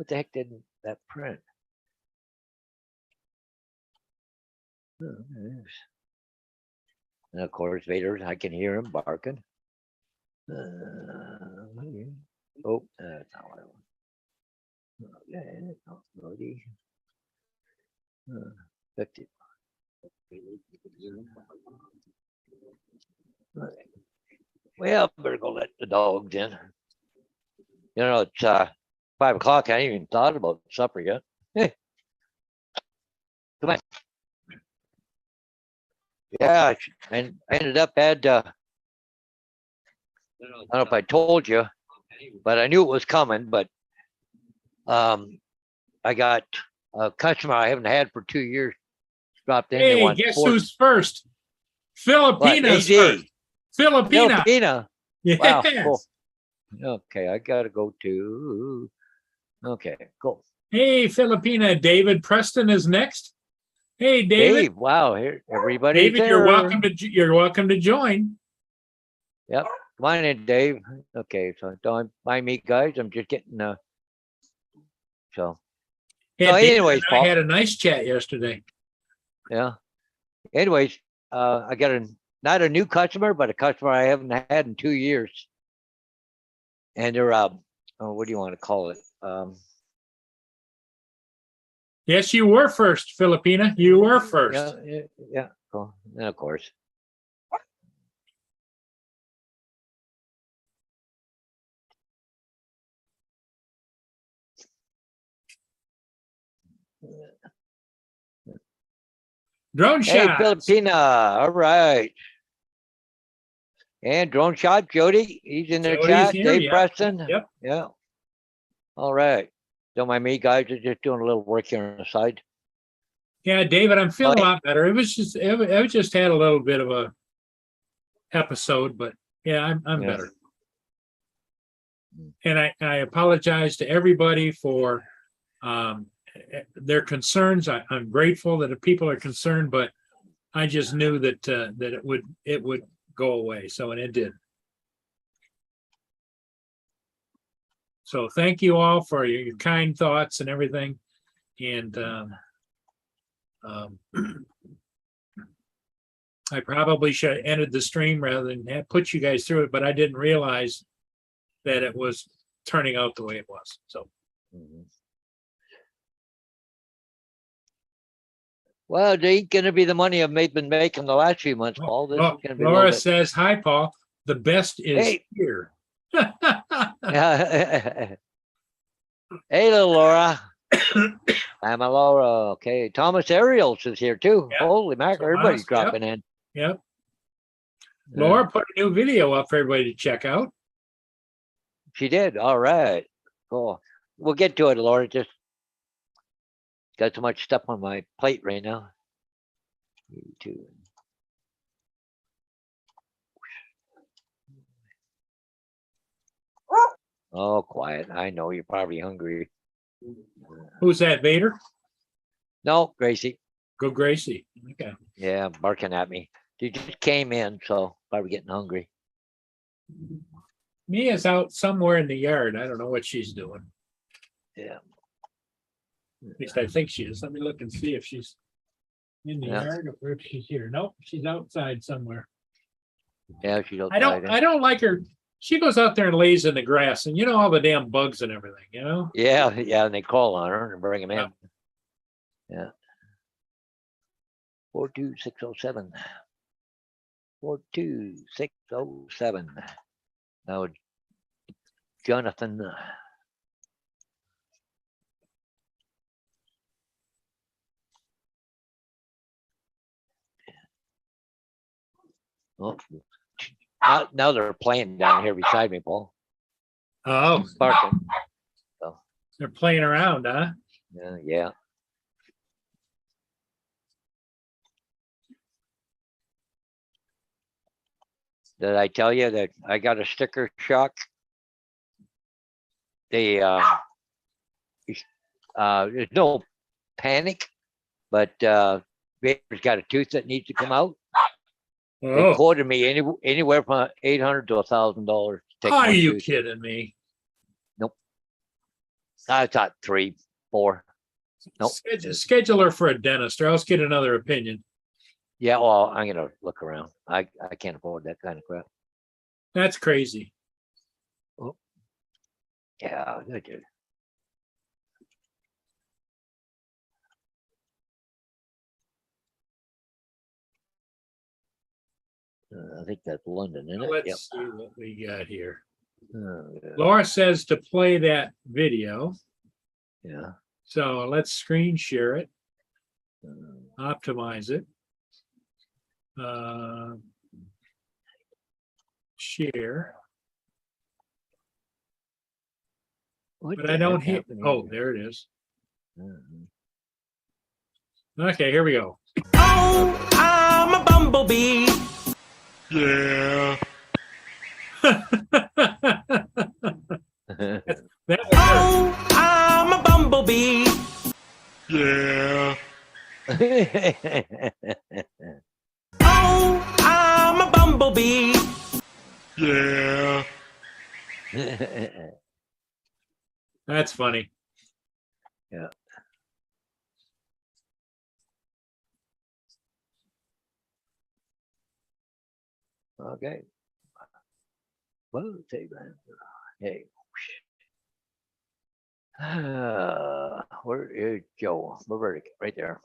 What the heck didn't that print? Oh, there it is. And of course, Vader, I can hear him barking. Oh, that's not what I want. Okay, Lordy. 50. Well, better go let the dogs in. You know, it's 5 o'clock. I ain't even thought about supper yet. Hey, come on. Yeah, and I ended up had. I don't know if I told you, but I knew it was coming. But I got a customer I haven't had for 2 years. Dropped in. They Hey, want guess four- who's first? Filipinas AD. first. Filipina. Filipina. Yes. Wow, cool. Okay, I gotta go to. Okay, cool. Hey, Filipina. David Preston is next. Hey, David. Dave, wow, here everybody. David, you're welcome to join. Yep, come on in, Dave. Okay, so don't mind me, guys. I'm just getting so Yeah, So David anyways, and I Paul. had a nice chat yesterday. yeah. Anyways, I got not a new customer, but a customer I haven't had in 2 years, and they're what do you want to call it? Yes, you were first, Filipina. You were first. Yeah, cool. And of course. Drone Hey, shot. Filipina. All right. And drone shot, Jody. He's in the Jody's chat. here, Dave yep, Preston. yep. Yeah. All right. Don't mind me, guys. I'm just doing a little work here on the side. Yeah, David, I'm feeling Oh, a lot better. It was just had a little bit of a episode, but yeah, I'm Yeah. better. And I apologize to everybody for their concerns. I'm grateful that people are concerned, but I just knew that it would go away. So, and it did. So thank you all for your kind thoughts and everything. And I probably should have ended the stream rather than have put you guys through it, but I didn't realize that it was turning out the way it was. So Mhm. Well, it ain't gonna be the money I've been making the last few months, Paul. This is gonna be a Laura little bit. says, "Hi, Paul. The best is Hey. here." Yeah. Hey, little Laura. I'm a Laura. Okay. Thomas Ariels is here too. Yeah. Holy mackerel. Everybody's Thomas, yep. dropping in. Yep. Yeah. Laura put a new video up for everybody to check out. She did. All right. Cool. We'll get to it, Laura. Just got so much stuff on my plate right now. Me too. Oh, quiet. I know you're probably hungry. Who's that, Vader? No, Gracie. Go Gracie. Okay. Yeah, barking at me. She just came in, so probably getting hungry. Mia's out somewhere in the yard. I don't know what she's doing. Yeah. At least I think she is. Let me look and see if she's in the Yeah. yard or if she's here. Nope, she's outside somewhere. Yeah, she don't. I don't like her. She goes out there and lays in the grass, and you know all the damn bugs and everything, you know? Yeah, and they call on her and bring him in. Yeah. 42607. 42607. Now, Jonathan. Oh, now they're playing down here beside me, Paul. Oh, Barking. they're playing around, huh? Yeah. Did I tell you that I got a sticker shock? They there's no panic, but Vader's got a tooth that needs to come out. They Oh, quoted me anywhere from $800 to $1,000 to take are one you tooth. kidding me? Nope. I thought 3, 4. Nope. Schedule her for a dentist or else get another opinion. Yeah, well, I'm gonna look around. I can't afford that kind of crap. That's crazy. Yeah, I do. I think that's London, isn't it? Yep. Let's see what we got here. Yeah. Laura says to play that video. Yeah. So let's screen share it, Uh, optimize it. Share, what but the I don't heck hit. happened Oh, here? there it is. Mhm. Okay, here we go. Oh, I'm a bumblebee. Yeah. That Oh, I'm a bumblebee. Yeah. Oh, I'm a bumblebee. Yeah. That's funny. Yeah. Okay. Well, take that. Hey. Where is Joe? Roberta, right there.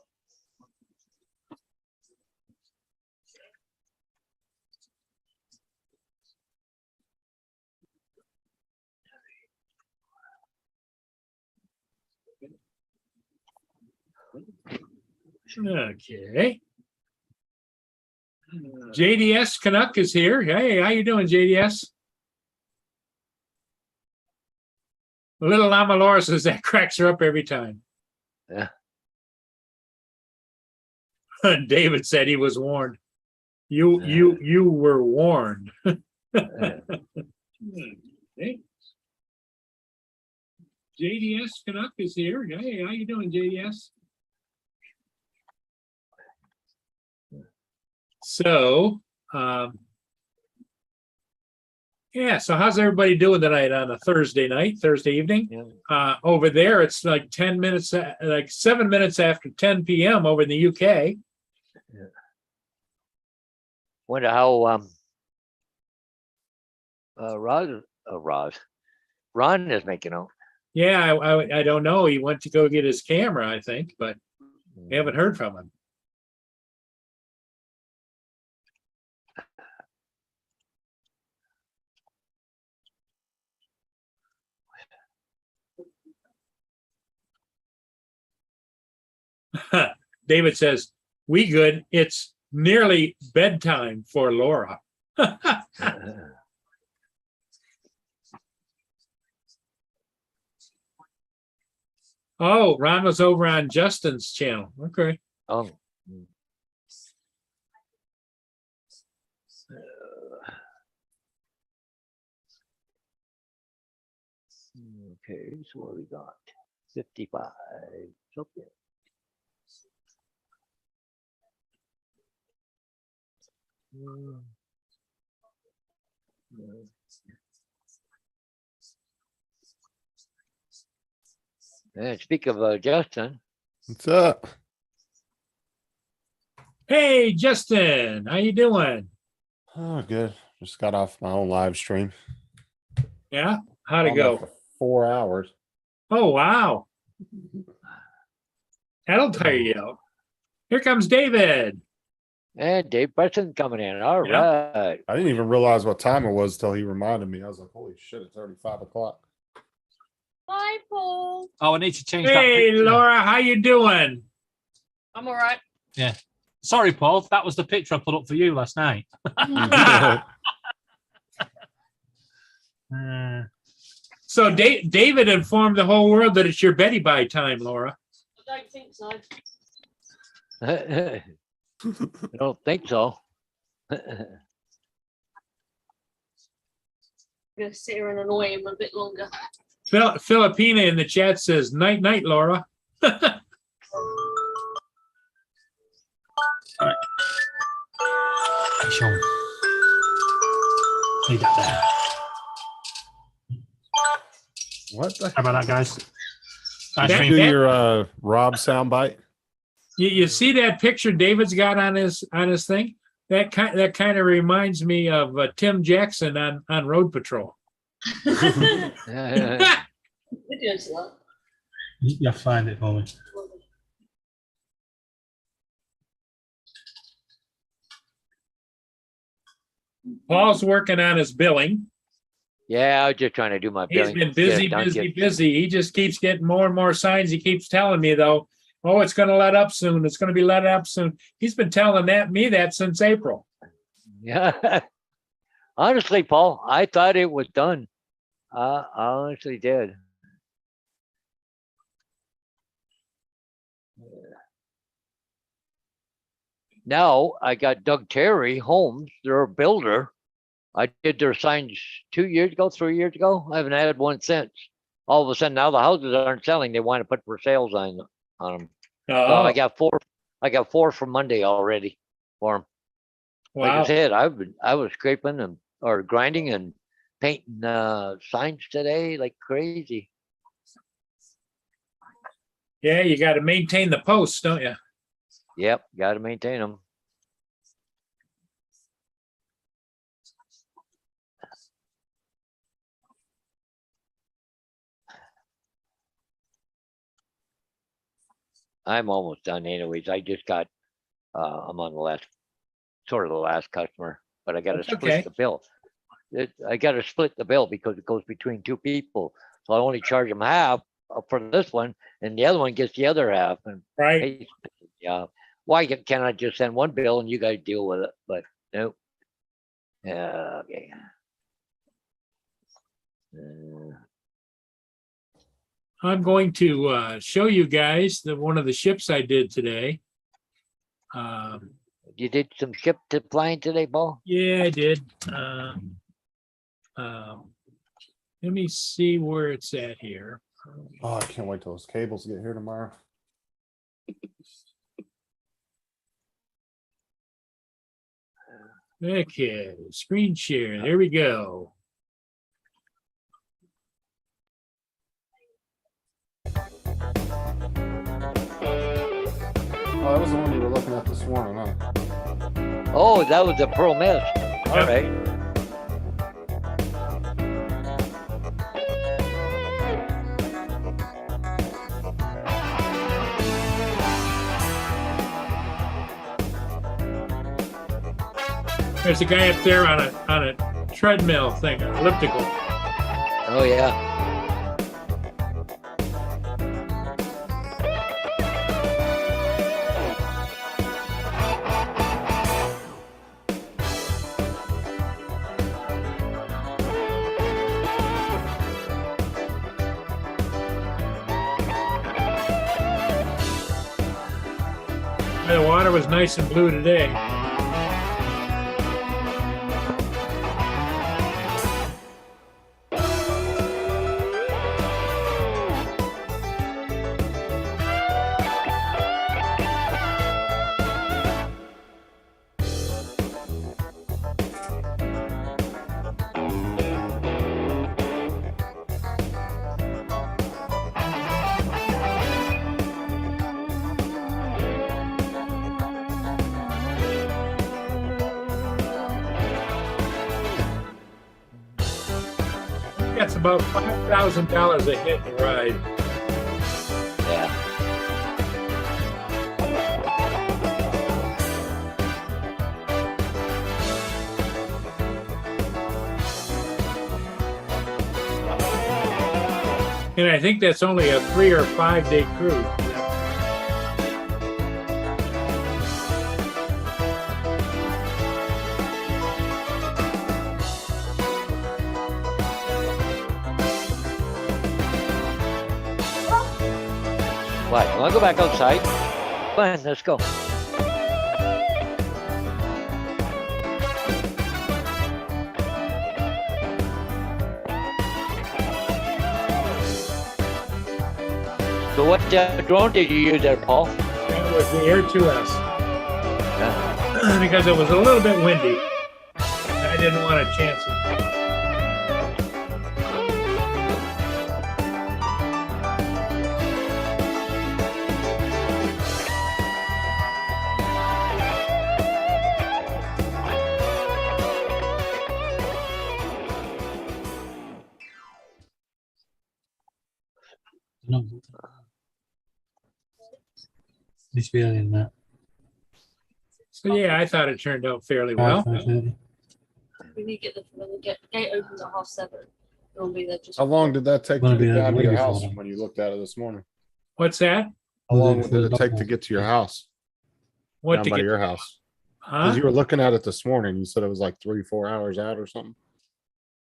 Okay. JDS Canuck is here. Hey, how you doing, JDS? Little Lama Laura says that cracks her up every time. Yeah. David said he was warned. You were warned. Uh, Okay. JDS Canuck is here. Hey, how you doing, JDS? So, yeah. So, how's everybody doing tonight on a Thursday evening? yeah. Over there, it's like 10 minutes, like 7 minutes after 10 p.m. over in the UK. Wonder how Ron is making out. Yeah, I don't know. He went to go get his camera, I think, but we haven't heard from him. David says, we good. It's nearly bedtime for Laura. Oh, Ron was over on Justin's channel. Okay. Oh. Okay, so what we got? 55. Okay. And speak of Justin, What's up? Hey, Justin, how you doing? Oh, good. Just got off my own live stream. Yeah, how'd it On there go? for 4 hours. Oh, wow. That'll tire you out. Here comes David. and Dave Preston coming in. All Yeah. right. I didn't even realize what time it was till he reminded me. I was like, holy shit, it's already 5 o'clock. Bye, Paul. Oh, I need to change that. Hey, picture. Laura, how you doing? I'm all right. Sorry, Paul. That was the picture I put up for you last night. So David informed the whole world that it's your Betty Bye time, Laura. I don't think so. I don't think so. I'm going to sit here and annoy him a bit longer. Filipina in the chat says, night, night, Laura. Hey, Sean. Leave that there. What the How about that, guys? Nice That- Do ring. that- your Rob soundbite. You see that picture David's got on his thing? That kind of reminds me of Tim Jackson on Road Patrol. Yeah. Videos like. You find it for me. Paul's working on his billing. Yeah, I was just trying to do my He's billing. been get it busy, done, busy, get- busy. He just keeps getting more and more signs. He keeps telling me though, oh, it's gonna let up soon. It's gonna be let up soon. He's been telling me that since April. Yeah. Honestly, Paul, I thought it was done. I honestly did. Now I got Doug Terry Homes, they're a builder. I did their signs 2 years ago, 3 years ago. I haven't had one since. All of a sudden now the houses aren't selling. They want to put for sale sign on them. So Oh, I got four. I got four for Monday already for them. Like I wow. said, I was scraping and or grinding and painting signs today like crazy. Yeah, you got to maintain the posts, don't you? Yep, got to maintain them. I'm almost done anyways. I just got I'm on the last sort of the last customer, but I got to That's split okay. the bill. I got to split the bill because it goes between two people. So I only charge them half for this one, and the other one gets the other half. And Right? hey, yeah, why can't I just send one bill and you guys deal with it? But nope. Yeah, okay. I'm going to show you guys one of the ships I did today. You did some ship to flying today, Paul? Yeah, I did. Let me see where it's at here. Oh, I can't wait till those cables get here tomorrow. Okay, screen share. There we go. Oh, that was the one you were looking at this morning, huh? Oh, that was the Pearl Mist. All Yep. right. There's a guy up there on a treadmill thing, elliptical. Oh yeah. The water was nice and blue today. That's about $5,000 a hit and ride. Yeah. And I think that's only a 3 or 5 day cruise. What? You want to go back outside? Fine, let's go. So what drone did you use there, Paul? That was the Air 2S. Yeah. Because it was a little bit windy. I didn't want to chance it. No. This feeling that. So yeah, I thought it turned out fairly well. 5:30. We need to get when the gate opens at 7:30. It'll be there just. How long did that take Wanna to be get there down to way your before house then. when you looked at it this morning? What's that? How long Before did it take to dog get to your house? What Down to by get? your house? Huh? Because you were looking at it this morning. You said it was like 3-4 hours out or something.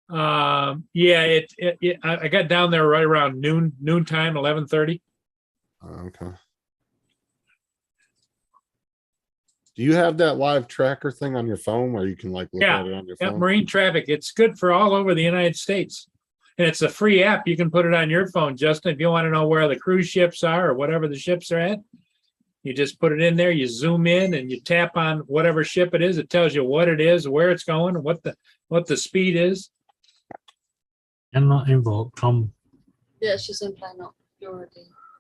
Yeah, I got down there right around noontime, 11:30. Okay. Do you have that live tracker thing on your phone where you can like look Yeah, at it on your Yeah, phone? marine traffic. It's good for all over the United States. And it's a free app. You can put it on your phone, Justin, if you want to know where the cruise ships are or whatever the ships are at. You just put it in there, you zoom in and you tap on whatever ship it is. It tells you what it is, where it's going, what the speed is. and not invoked. Yeah, it's just in play, not already.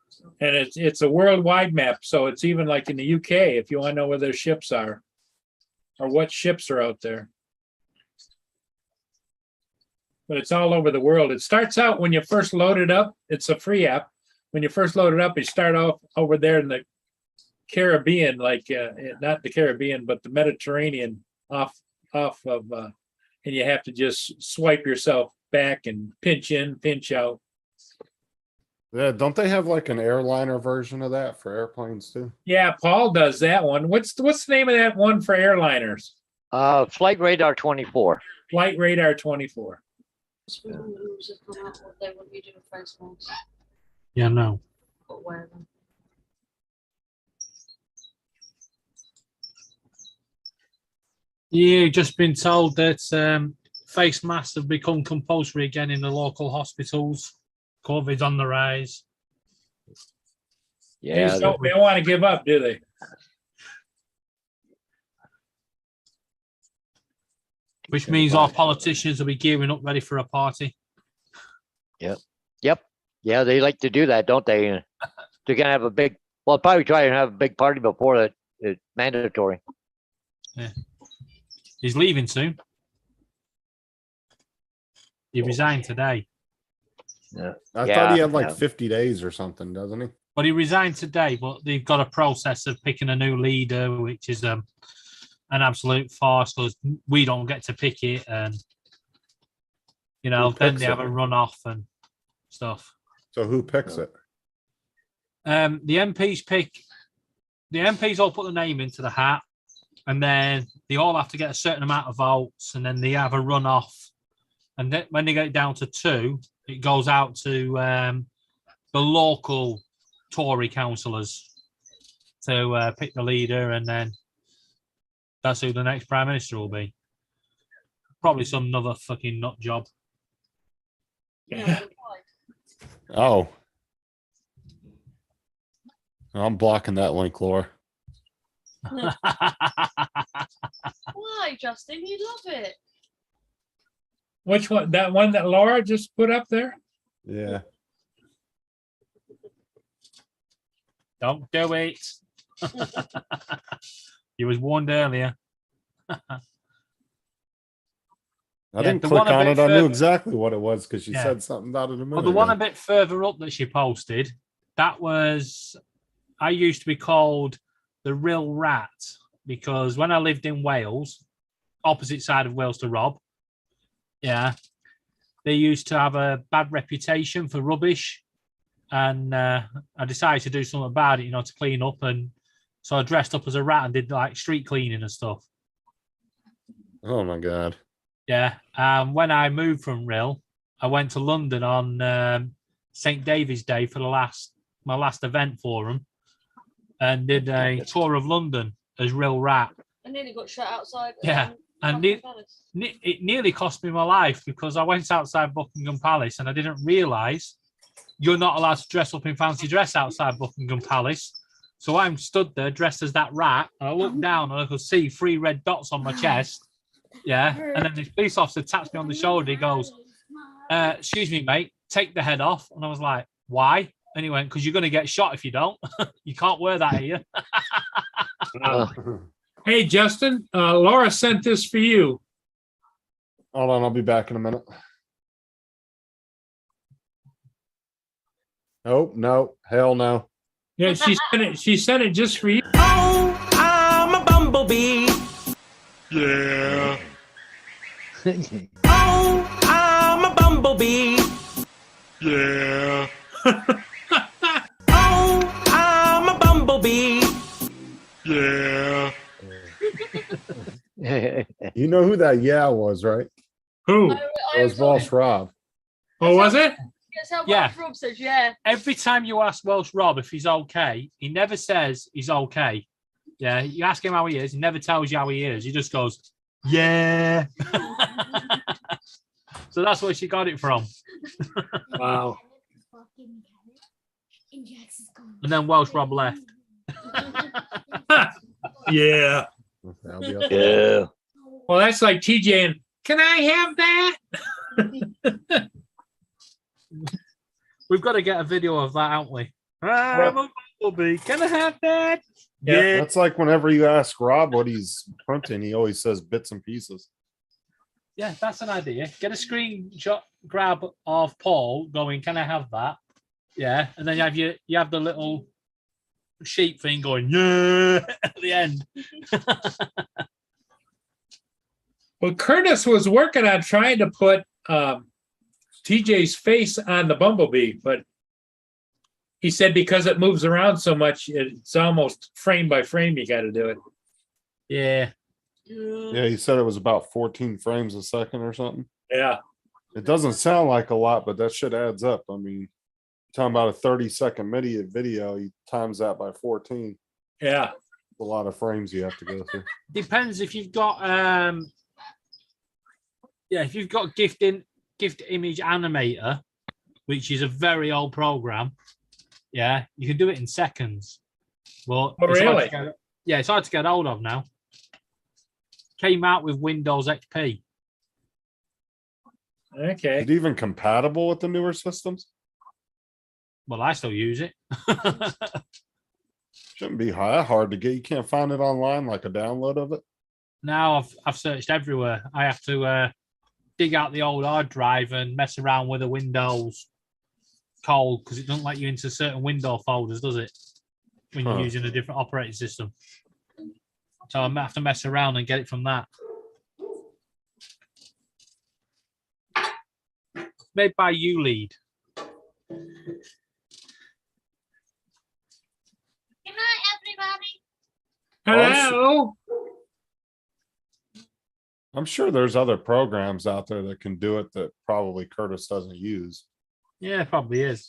So, And it's a worldwide map. So it's even like in the UK, if you want to know where their ships are or what ships are out there. But it's all over the world. It starts out when you first load it up. It's a free app. When you first load it up, you start off over there in the Caribbean, like not the Caribbean, but the Mediterranean off of, and you have to just swipe yourself back and pinch in, pinch out. Yeah, don't they have like an airliner version of that for airplanes too? Yeah, Paul does that one. What's the name of that one for airliners? Flight Radar 24. Flight Radar 24. just when the rules have come out, what they want you to do with face masks Yeah, no. or wear them. Yeah, just been told that face masks have become compulsory again in the local hospitals. COVID's on the rise. They Yeah, just don't want to give up, do they? Which means our politicians will be gearing up ready for a party. yep. Yeah, they like to do that, don't they? They're gonna have a big, well, probably try and have a big party before it's mandatory. He's leaving soon. He resigned today. I Yeah, thought he had like yeah. 50 days or something, doesn't he? But he resigned today, but they've got a process of picking a new leader, which is an absolute farce because we don't get to pick it. And, you know, Who then picks they have it? a runoff and stuff. So who picks it? The MPs all put the name into the hat, and then they all have to get a certain amount of votes, and then they have a runoff. And then when they get it down to 2, it goes out to the local Tory councillors to pick the leader, and then that's who the next prime minister will be. Probably some other fucking nut job. Yeah. Oh. I'm blocking that link, Laura. Why, Justin? You love it. Which one? That one that Laura just put up there? Yeah. Don't do it. You was warned earlier. I Yeah, didn't the click one a on bit it. I knew further- exactly what it was because she Yeah. said something about it a minute Well, the one a ago. bit further up that she posted, that was, I used to be called the real rat because when I lived in Wales, opposite side of Wales to Rob, yeah, they used to have a bad reputation for rubbish. And I decided to do something about it, you know, to clean up. And so I dressed up as a rat and did like street cleaning and stuff. Oh my God. Yeah. When I moved from Rill, I went to London on St. David's Day for my last event for them, and did a tour of London as Rill Rat. I nearly got shut outside. Yeah, and Buckingham Palace. It nearly cost me my life because I went outside Buckingham Palace and I didn't realise you're not allowed to dress up in fancy dress outside Buckingham Palace. So I'm stood there dressed as that rat, and I looked down and I could see 3 red dots on my chest. Yeah, and then this police officer taps me on the shoulder. He goes, "Excuse me, mate, take the head off." And I was like, "Why?" And he went, "Because you're going to get shot if you don't. You can't wear that here." Hey, Justin, Laura sent this for you. Hold on, I'll be back in a minute. Nope, no, hell no. Yeah, she sent it just for you. Oh, I'm a bumblebee. Yeah. Oh, I'm a bumblebee. Yeah. Oh, I'm a bumblebee. Yeah. You know who that yeah was, right? Who? It was Boss Rob. Oh, was it? Guess how Yeah. Rob says yeah. Every time you ask Welsh Rob if he's okay, he never says he's okay. Yeah, you ask him how he is, he never tells you how he is. He just goes, yeah. So that's where she got it from. Wow. And then Welsh Rob left. Yeah. Okay, I'll be up there. Yeah. Well, that's like TJ and can I have that? We've got to get a video of that, haven't we? I'm a bumblebee. Can I have that? Yeah. That's like whenever you ask Rob what he's printing, he always says bits and pieces. Yeah, that's an idea. Get a screenshot grab of Paul going, can I have that? Yeah. And then you have the little sheep thing going, yeah, at the end. Well, Curtis was working on trying to put TJ's face on the bumblebee, but he said because it moves around so much, it's almost frame by frame. You got to do it. Yeah. Yeah, he said it was about 14 frames a second or something. Yeah. It doesn't sound like a lot, but that shit adds up. I mean, talking about a 30-second video, he times that by 14. Yeah. A lot of frames you have to go through. Depends if you've got if you've got gift image animator, which is a very old program, yeah, you can do it in seconds. But Oh, it's hard really? to get, it's hard to get hold of now. Came out with Windows XP. Okay. Is it even compatible with the newer systems? Well, I still use it. Shouldn't be hard to get. You can't find it online, like a download of it. Now I've searched everywhere. I have to dig out the old hard drive and mess around with the Windows code because it doesn't let you into certain window folders, does it? When you're Huh. using a different operating system. So I have to mess around and get it from that. Made by ULEAD. Good night, everybody. Hello. I'm sure there's other programs out there that can do it that probably Curtis doesn't use. Yeah, probably is.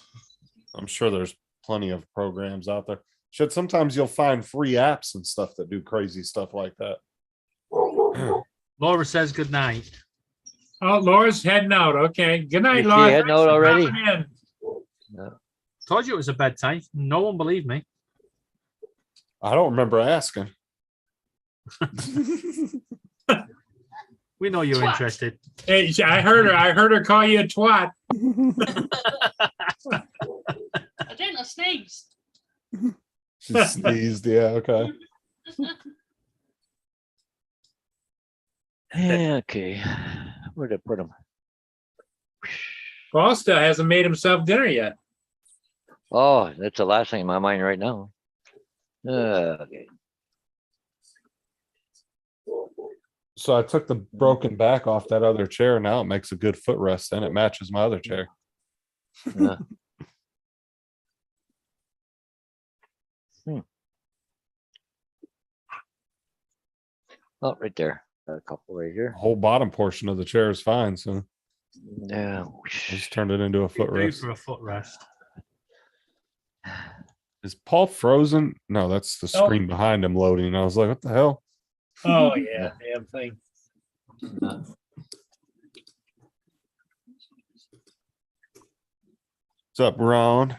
I'm sure there's plenty of programs out there. Shit, sometimes you'll find free apps and stuff that do crazy stuff like that. Laura says good night. Oh, Laura's heading out. Okay. Good night, Is she Laura. heading Thanks out for already? coming in. Told you it was a bedtime. No one believed me. I don't remember asking. We know you're Twat. interested. Hey, I heard her call you a twat. I didn't. I sneezed. She sneezed. Yeah, okay. Okay. Where'd I put them? Paul still hasn't made himself dinner yet. Oh, that's the last thing in my mind right now. Okay. So I took the broken back off that other chair. Now it makes a good footrest and it matches my other chair. Uh, Oh, right there. Got a couple right The here. whole bottom portion of the chair is fine. So Yeah. I just turned it into a Do footrest. for a footrest. Is Paul frozen? No, that's the Nope. screen behind him loading. I was like, what the hell? Oh yeah, damn thing. What's up, Ron?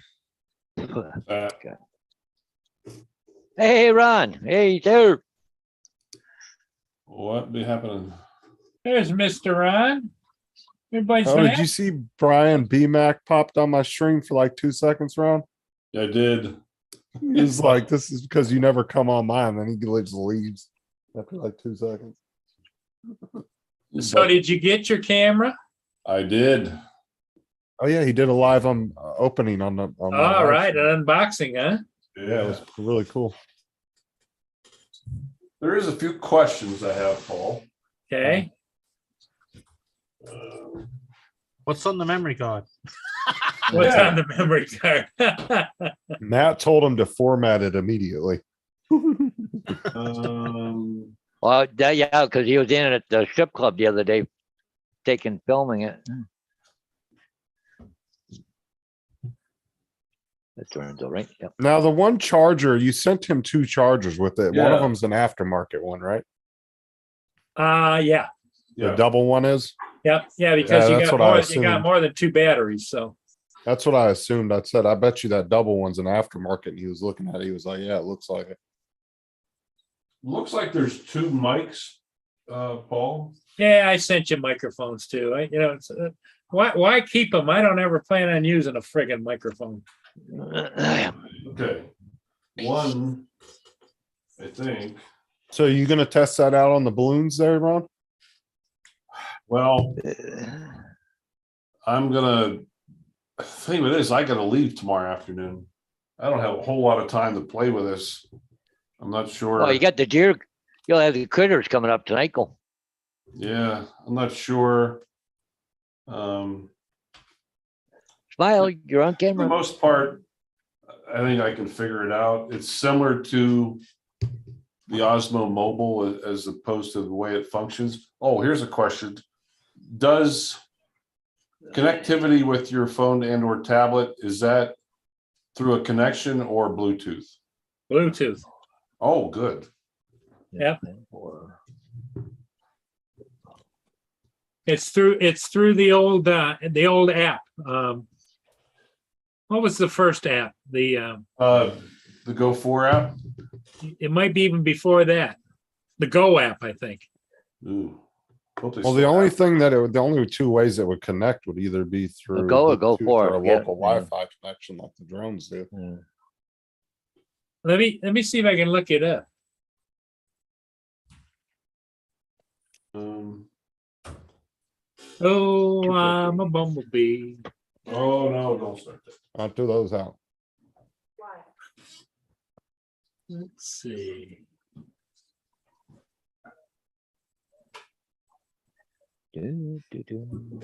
Hey, Ron. Hey, there. What be happening? There's Mr. Ron. Everybody's Oh, did back. you see Brian BMAC popped on my stream for like 2 seconds, Ron? I did. He's like, this is because you never come on mine. Then he just leaves after like 2 seconds. So did you get your camera? I did. Oh yeah, he did a live opening on the. On my All live right, stream. an unboxing, huh? Yeah, it was really cool. There is a few questions I have, Paul. Okay. What's on the memory card? What's Yeah. on the memory card? Matt told him to format it immediately. Um, Well, yeah, because he was in at the strip club the other day, filming it. That's Lorenzo, right? Yep. Now the one charger you sent him 2 chargers with it. One of Yeah. them's an aftermarket one, right? Yeah, The yeah, double one is. yep, yeah, because Yeah, that's what I you got assumed. more than 2 batteries, so. That's what I assumed. I said, I bet you that double one's an aftermarket. And he was looking at it. He was like, yeah, it looks like it. looks like there's 2 mics, Paul. Yeah, I sent you microphones too. It's, why keep them? I don't ever plan on using a friggin' microphone. Okay. One, I think, So you gonna test that out on the balloons there, Ron? well, I'm gonna, thing with this, I gotta leave tomorrow afternoon. I don't have a whole lot of time to play with this. I'm not sure. Oh, you got the deer. You'll have the critters coming up tonight. Go. Yeah, I'm not sure. Smile. You're on For the camera. most part, I think I can figure it out. It's similar to the Osmo Mobile as opposed to the way it functions. Oh, here's a question. Does connectivity with your phone and or tablet, is that through a connection or Bluetooth? Bluetooth. Oh, good. Yep. Or- It's through the old app. What was the first app? The Go 4 app? It might be even before that. The Go app, I think. Ooh. Hope they Well, still the only have it. thing the only 2 ways that would connect would either be through Go or Go Bluetooth for or a it, yeah, local yeah. Wi-Fi connection like the drones do. Yeah. Let me see if I can look it up. Oh, I'm a bumblebee. Oh, no, don't start that. I'll do those out. Let's see. Do, do, do.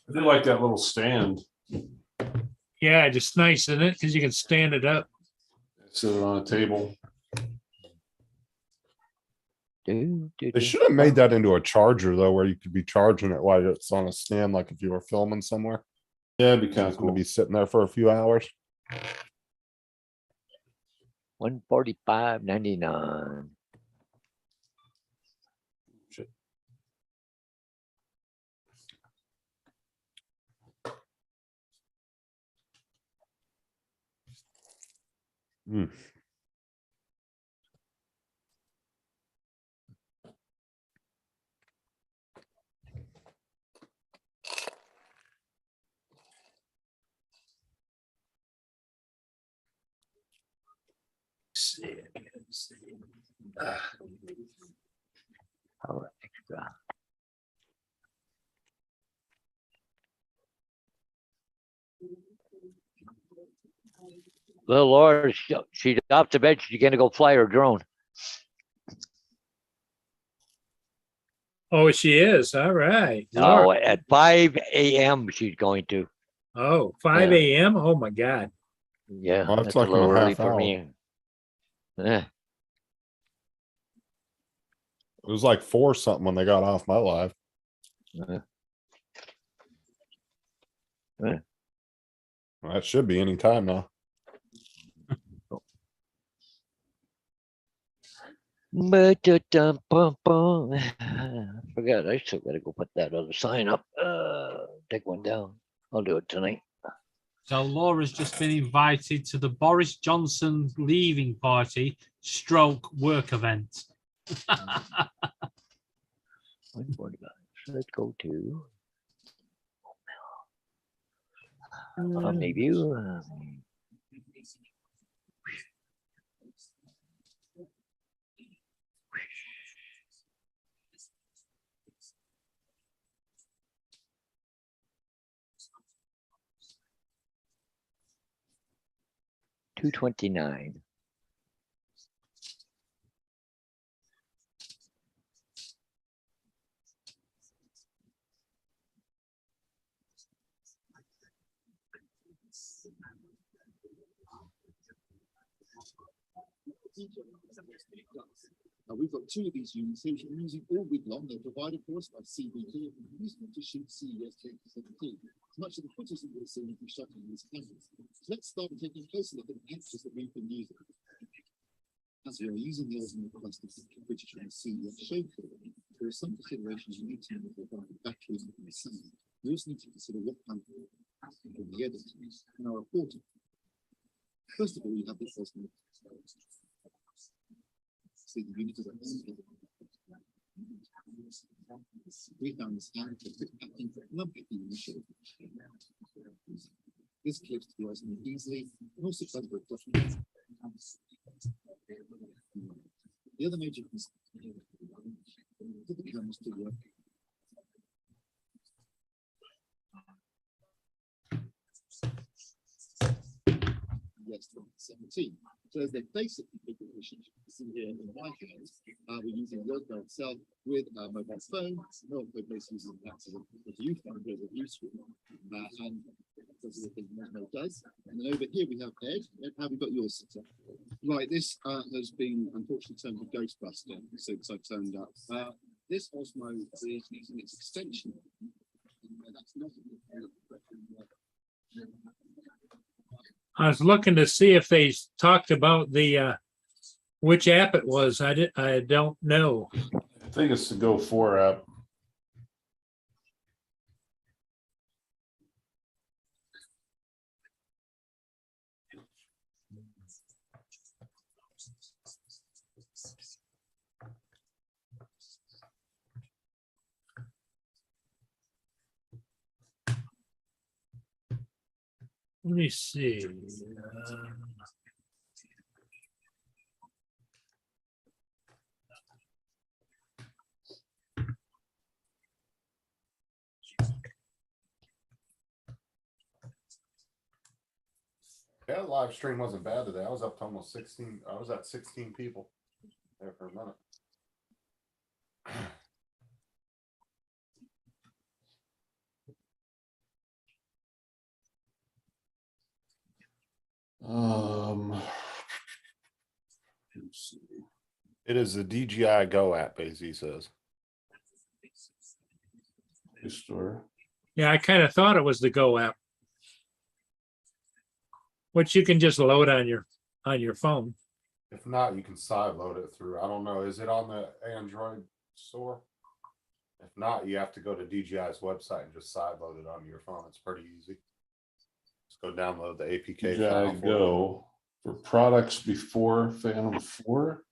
I did like that little stand. Yeah, just nice, isn't it? Because you can stand it up. Sit it on a table. Do, do, They do. should have made that into a charger though, where you could be charging it while it's on a stand, like if you were filming somewhere. Yeah, it'd be kind of It's gonna cool. be sitting there for a few hours. 145.99. Hmm. Power extra. Little Laura, she's off to bed. She's gonna go fly her drone. Oh, she is. All right. Oh, Lord. at 5 a.m. she's going to. Oh, 5 a.m. Oh my God. Yeah, Well, that's that's like a in a little early half for hour. me. Yeah. It was like 4 something when they got off my live. Yeah. Well, that should be any time now. I forgot, I still gotta go put that other sign up. Take one down. I'll do it tonight. So Laura's just been invited to the Boris Johnson leaving party stroke work event. 145. So let's go to. Maybe you. $2.29. We've got two of these units here, which we're using all week long. They're provided for us by CBT, and we're using them to shoot CES 2017. As much of the footage that we're seeing will be shot in these cameras. So let's start with taking a closer look at the pictures that we've been using. As we are using the Osmo cluster footage from the CES show floor, there are some considerations you need to know about the batteries and the sound. You also need to consider what kind of the editors and our reporting. First of all, you have the Osmo. See the unit is a we found this hand for quick packing for lump packing in the show. This clips to Osmo easily and also does work differently. The other major concern for the cameras to work. Yes, 2017. So as their basic configuration, you can see here in my hands, we're using the Osmo itself with a mobile phone. No, we're basically using that as a view phone, as a view screen. And that's the thing Osmo does. And then over here we have Ed. Ed, how have we got yours set up? Right, this has been unfortunately termed a Ghostbuster since I turned up. This Osmo is using its extension. That's not I was looking to see if they talked about the which app it was. I don't know. I think it's the Go 4 app. Let me see. Yeah, live stream wasn't bad today. I was up to almost 16. I was at 16 people there for a minute. Let's see. It is the DJI Go app, as he says. Store. Yeah, I kind of thought it was the Go app, which you can just load on your phone. If not, you can side load it through. I don't know. Is it on the Android store? If not, you have to go to DJI's website and just side load it onto your phone. It's pretty easy. Just go download the APK file. DJI Go for products before Phantom 4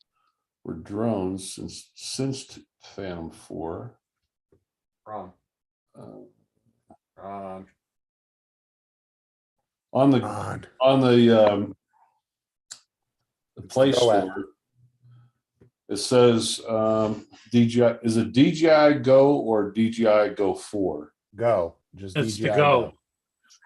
were drones since Phantom 4. Ron. On the Play Go app. Store, it says DJI. Is it DJI Go or DJI Go 4? Go. Just That's DJI the Go,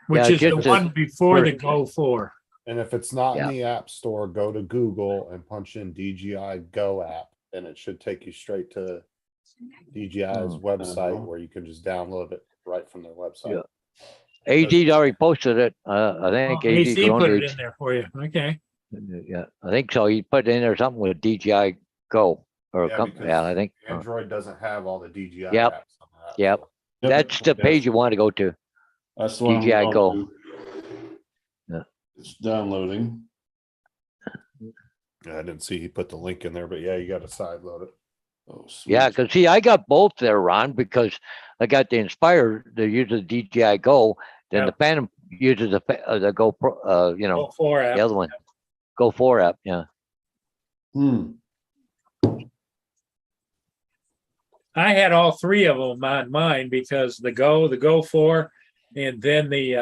which Yeah, is the just one before the first. Go 4. And if it's not Yeah. in the App Store, go to Google and punch in DJI Go app, and it should take you straight to DJI's website where you can just download it right from their website. Yeah. AD's already posted it. I think AD AC put it Groundbridge. in there for you. Okay. Yeah, I think so. He put in there something with DJI Go or Yeah, something. because Yeah, I think. Android doesn't have all the DJI Yep. apps on the App Yep. Store. That's the page you want to go to. That's the one I'm DJI going Go. to. Yeah. It's downloading. Yeah, I didn't see he put the link in there, but yeah, you got to side load it. Oh, sweet. Yeah, because see, I got both there, Ron, because I got the Inspire that uses DJI Go, then Yeah. the Phantom uses the GoPro, Go 4 app. the other one, Go 4 app. Yeah. I had all three of them on mine because the Go 4, and then the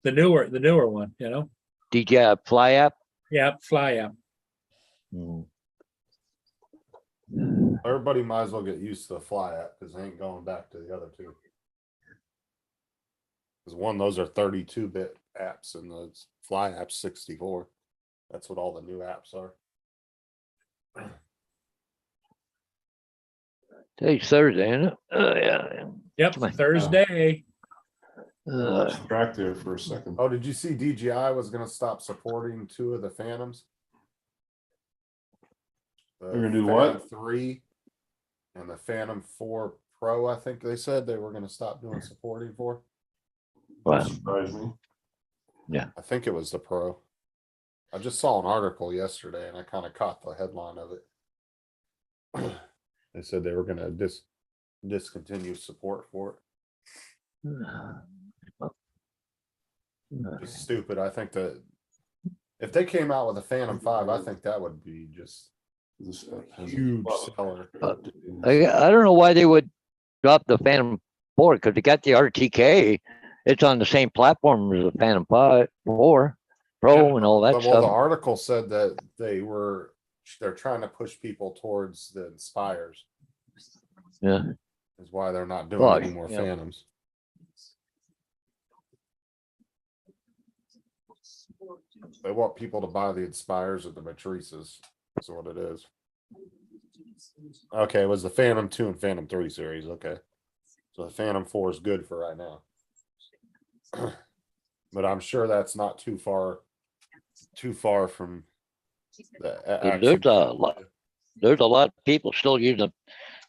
the newer one, you know? DJI Fly app. Yeah, Fly app. Mm. Everybody might as well get used to the Fly app because they ain't going back to the other two. Because one, those are 32-bit apps, and the Fly app's 64. That's what all the new apps are. Today's Thursday, isn't it? Yeah. Yep, Come on. Thursday. I lost track there for a second. Oh, did you see DJI was going to stop supporting 2 of the Phantoms? The They're gonna do Phantom what? 3 and the Phantom 4 Pro, I think they said they were going to stop doing supporting for. Wow. Surprised me. I think it was the Pro. I just saw an article yesterday and I kind of caught the headline of it. They said they were going to discontinue support for it. Just stupid. I think that if they came out with a Phantom 5, I think that would be just This huge seller. I don't know why they would drop the Phantom 4 because they got the RTK. It's on the same platform as the Phantom 5, 4 Pro and all that Well, the stuff. article said that they're trying to push people towards the Inspires. Yeah. Is why they're not doing Well, any more yeah. Phantoms. They want people to buy the Inspires or the Matrices. That's what it is. Okay, it was the Phantom 2 and Phantom 3 series. Okay. So the Phantom 4 is good for right now. But I'm sure that's not too far from the There's a lot of people still using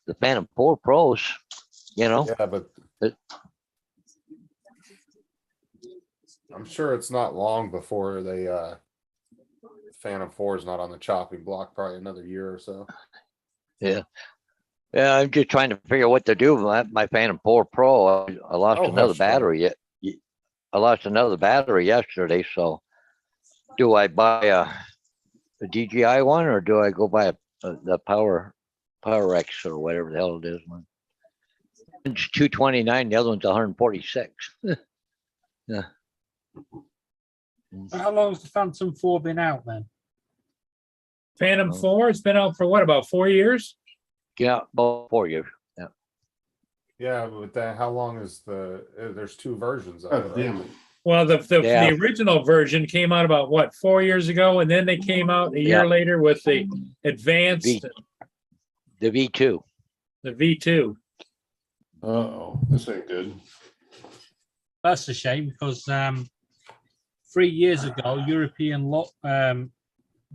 the Phantom 4 Pros, you know? Yeah, but I'm sure it's not long before they Phantom 4 is not on the chopping block, probably another year or so. Yeah, I'm just trying to figure out what to do with my Phantom 4 Pro. I lost Oh, another hush, buddy. battery. I lost another battery yesterday. So, do I buy a DJI one or do I go buy the Power X or whatever the hell it is? One. One's 229, the other one's 146. Yeah. How long has the Phantom 4 been out then? Phantom 4, it's been out for what, about 4 years? Yeah, about 4 years. Yeah. Yeah, but then how long is there's 2 versions of it, God right? damn it. Well, the Yeah. original version came out about what, 4 years ago, and then they came out a year Yeah. later with the advanced, The V2. the V2. Uh-oh, this ain't good. That's a shame because 3 years ago, European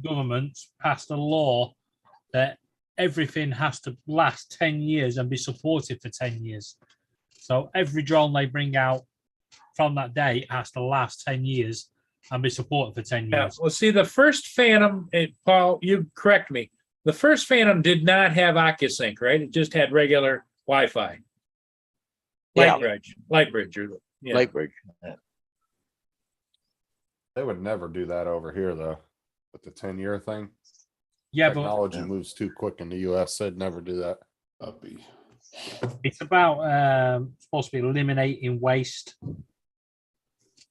governments passed a law that everything has to last 10 years and be supported for 10 years. So every drone they bring out from that date has to last 10 years and be supported for 10 Yeah, years. well, see, the first Phantom, Paul, you correct me. The first Phantom did not have OcuSync, right? It just had regular Wi-Fi. Yeah. Lightbridge, yeah. Lightbridge. They would never do that over here though. With the 10-year thing. Yeah, but Technology moves too quick in the US. They'd never do that. Puppy. it's about supposed to be eliminating waste.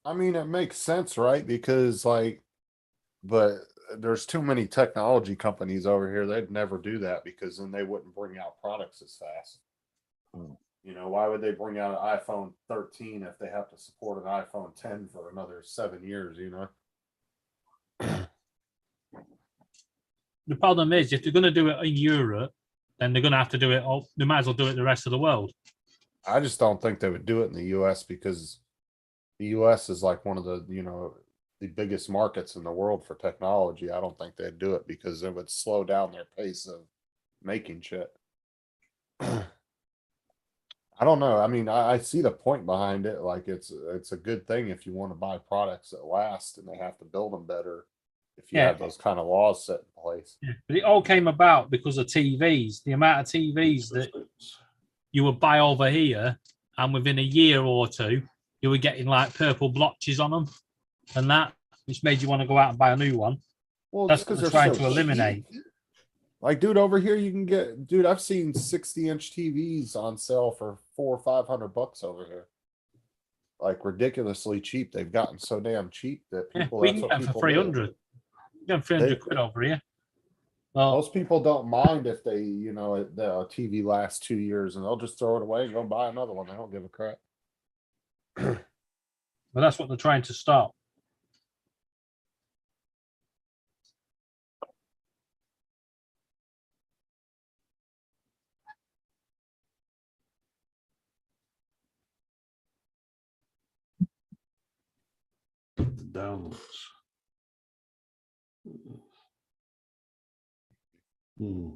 I mean, it makes sense, right? Because but there's too many technology companies over here. They'd never do that because then they wouldn't bring out products as fast. You know, why would they bring out an iPhone 13 if they have to support an iPhone 10 for another 7 years, you know? The problem is, if they're going to do it in Europe, then they're going to have to do it. They might as well do it the rest of the world. I just don't think they would do it in the US because the US is like one of the, the biggest markets in the world for technology. I don't think they'd do it because it would slow down their pace of making shit. I don't know. I mean, I see the point behind it. Like it's a good thing if you want to buy products that last and they have to build them better if you Yeah. have those kind of laws set in place. But it all came about because of TVs. The amount of TVs that you would buy over here, and within a year or two, you were getting like purple blotches on them, and that, which made you want to go out and buy a new one. Well, That's just what 'cause they're they're trying so to eliminate. cheap. Like, dude, over here you can get, dude, I've seen 60-inch TVs on sale for $400 or $500 over here. like ridiculously cheap. They've gotten so damn cheap that Yeah, people. we That's can what get them for people do. 300. Get 300 quid over here. Well, Most people don't mind if they, the TV lasts 2 years and they'll just throw it away and go buy another one. They don't give a crap. but that's what they're trying to stop. Downloads. Hmm.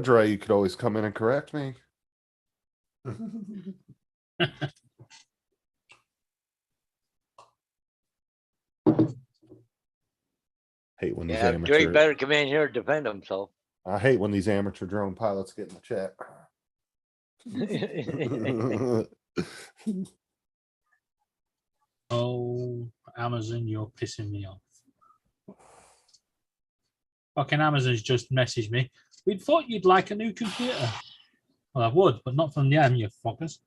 Dre, you could always come in and correct me. Hate when these Yeah, Dre amateur. better come in here and defend himself. I hate when these amateur drone pilots get in the chat. Oh, Amazon, you're pissing me off. Fucking Amazon's just messaged me. We thought you'd like a new computer. Well, I would, but not from them, you fuckers.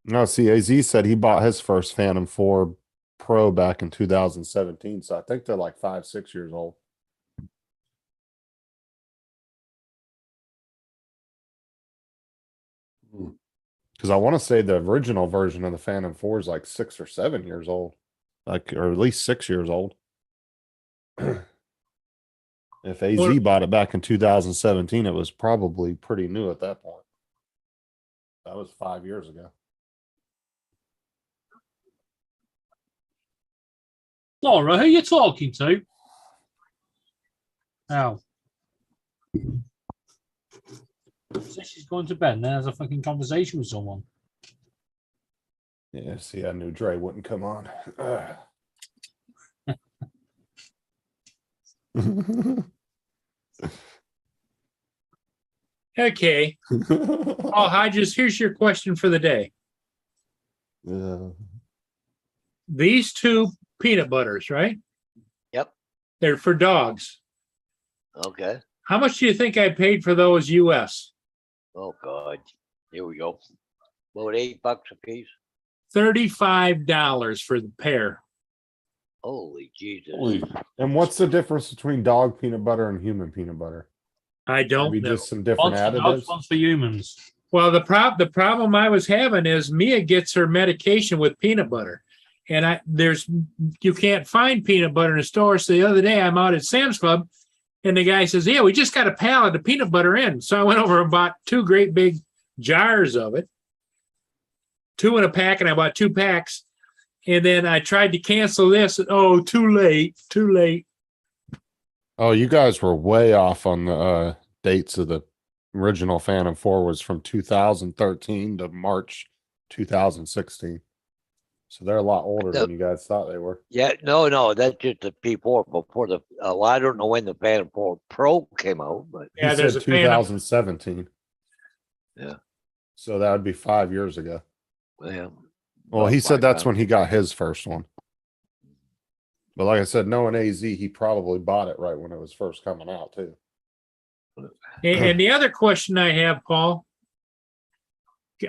No, see, AZ said he bought his first Phantom 4 Pro back in 2017. So I think they're like 5, 6 years old. Hmm. Because I want to say the original version of the Phantom 4 is like 6 or 7 years old. Like, or at least 6 years old. If AZ Well- bought it back in 2017, it was probably pretty new at that point. That was 5 years ago. Laura, who are you talking to? Oh. So she's going to bed and then has a fucking conversation with someone. Yeah, see, I knew Dre wouldn't come on. Okay. Oh, Hodges, here's your question for the day. Yeah. These two peanut butters, right? Yep. They're for dogs. Okay. How much do you think I paid for those US? Oh God. Here we go. About $8 a piece. $35 for the pair. Holy Jesus. Holy, And what's the difference between dog peanut butter and human peanut butter? I don't Maybe know. just some different One's for dogs, additives. one's for humans. Well, the problem I was having is Mia gets her medication with peanut butter. And you can't find peanut butter in the store. So the other day I'm out at Sam's Club and the guy says, yeah, we just got a pallet of peanut butter in. So I went over and bought 2 great big jars of it. 2 in a pack, and I bought 2 packs. And then I tried to cancel this. Oh, too late. Oh, you guys were way off on the dates of the original Phantom 4 was from 2013 to March 2016. So they're a lot older than you guys thought they were. Yeah, no, that's just the P4 before the. Well, I don't know when the Phantom 4 Pro came out, but Yeah, He there's said a Phantom. 2017. Yeah. So that would be 5 years ago. well, Well, he About said 5 that's times. when he got his first one. But like I said, knowing AZ, he probably bought it right when it was first coming out too. And the other question I have, Paul,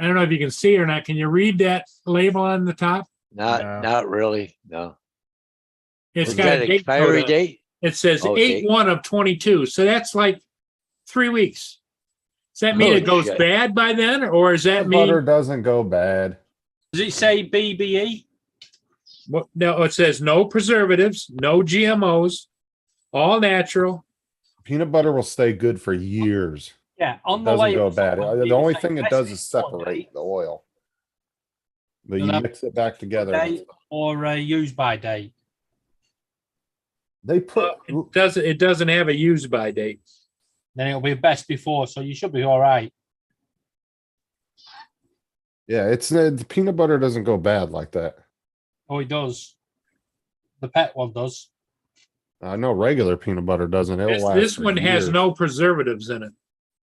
I don't know if you can see it or not. Can you read that label on the top? not really. No. It's Is got that a date expiry code. date? It says Oh, 8/1 of 22. So that's like 3 weeks. Does that mean Holy it goes shit. bad by then? Or does that The butter mean, doesn't go bad. Does it say BBE? no, it says no preservatives, no GMOs, all natural. Peanut butter will stay good for years. Yeah, on It the doesn't way. go bad. The only thing it does is best separate the oil. But you So that- mix it back together. date or use by date. They put It doesn't have a use by date. Then it'll be best before, so you should be all right. yeah, the peanut butter doesn't go bad like that. Oh, it does. The pet one does. I know regular peanut butter doesn't. It'll last This for one has years. no preservatives in it.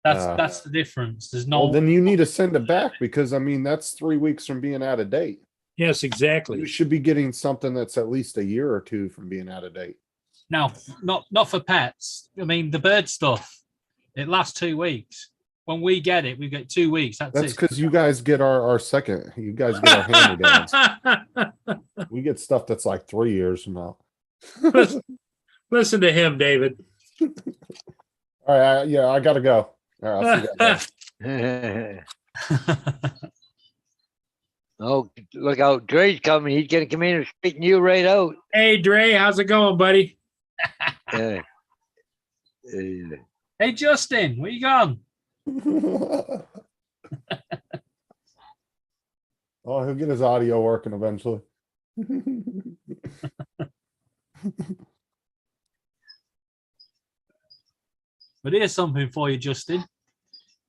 That's the difference. There's no. Well, then you need to send it back because I mean that's 3 weeks from being out of date. Yes, You exactly. should be getting something that's at least a year or two from being out of date. No, not for pets. I mean, the bird stuff. It lasts 2 weeks. when we get it, we get 2 weeks. That's That's it. because you guys get our second. You guys get our hand me downs. We get stuff that's like 3 years from now. Listen to him, David. All right, yeah, I gotta go. All right, I'll see you guys. Oh, look out, Dre's coming. He's gonna come in and straighten you right out. Hey, Dre, how's it going, buddy? Uh, Hey, Justin, where you gone? Oh, he'll get his audio working eventually. But here's something for you, Justin.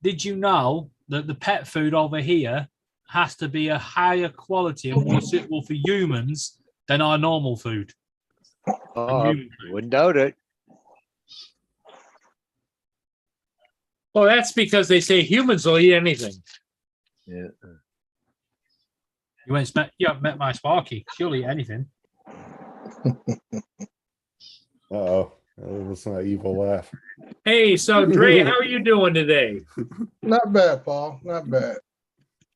Did you know that the pet food over here has to be a higher quality and more suitable for humans than our normal food? oh, wouldn't doubt it. Well, that's because they say humans will eat anything. Yeah. You haven't met my Sparky. She'll eat anything. Uh-oh. That's an evil laugh. Hey, so Dre, how are you doing today? Not bad, Paul. Not bad.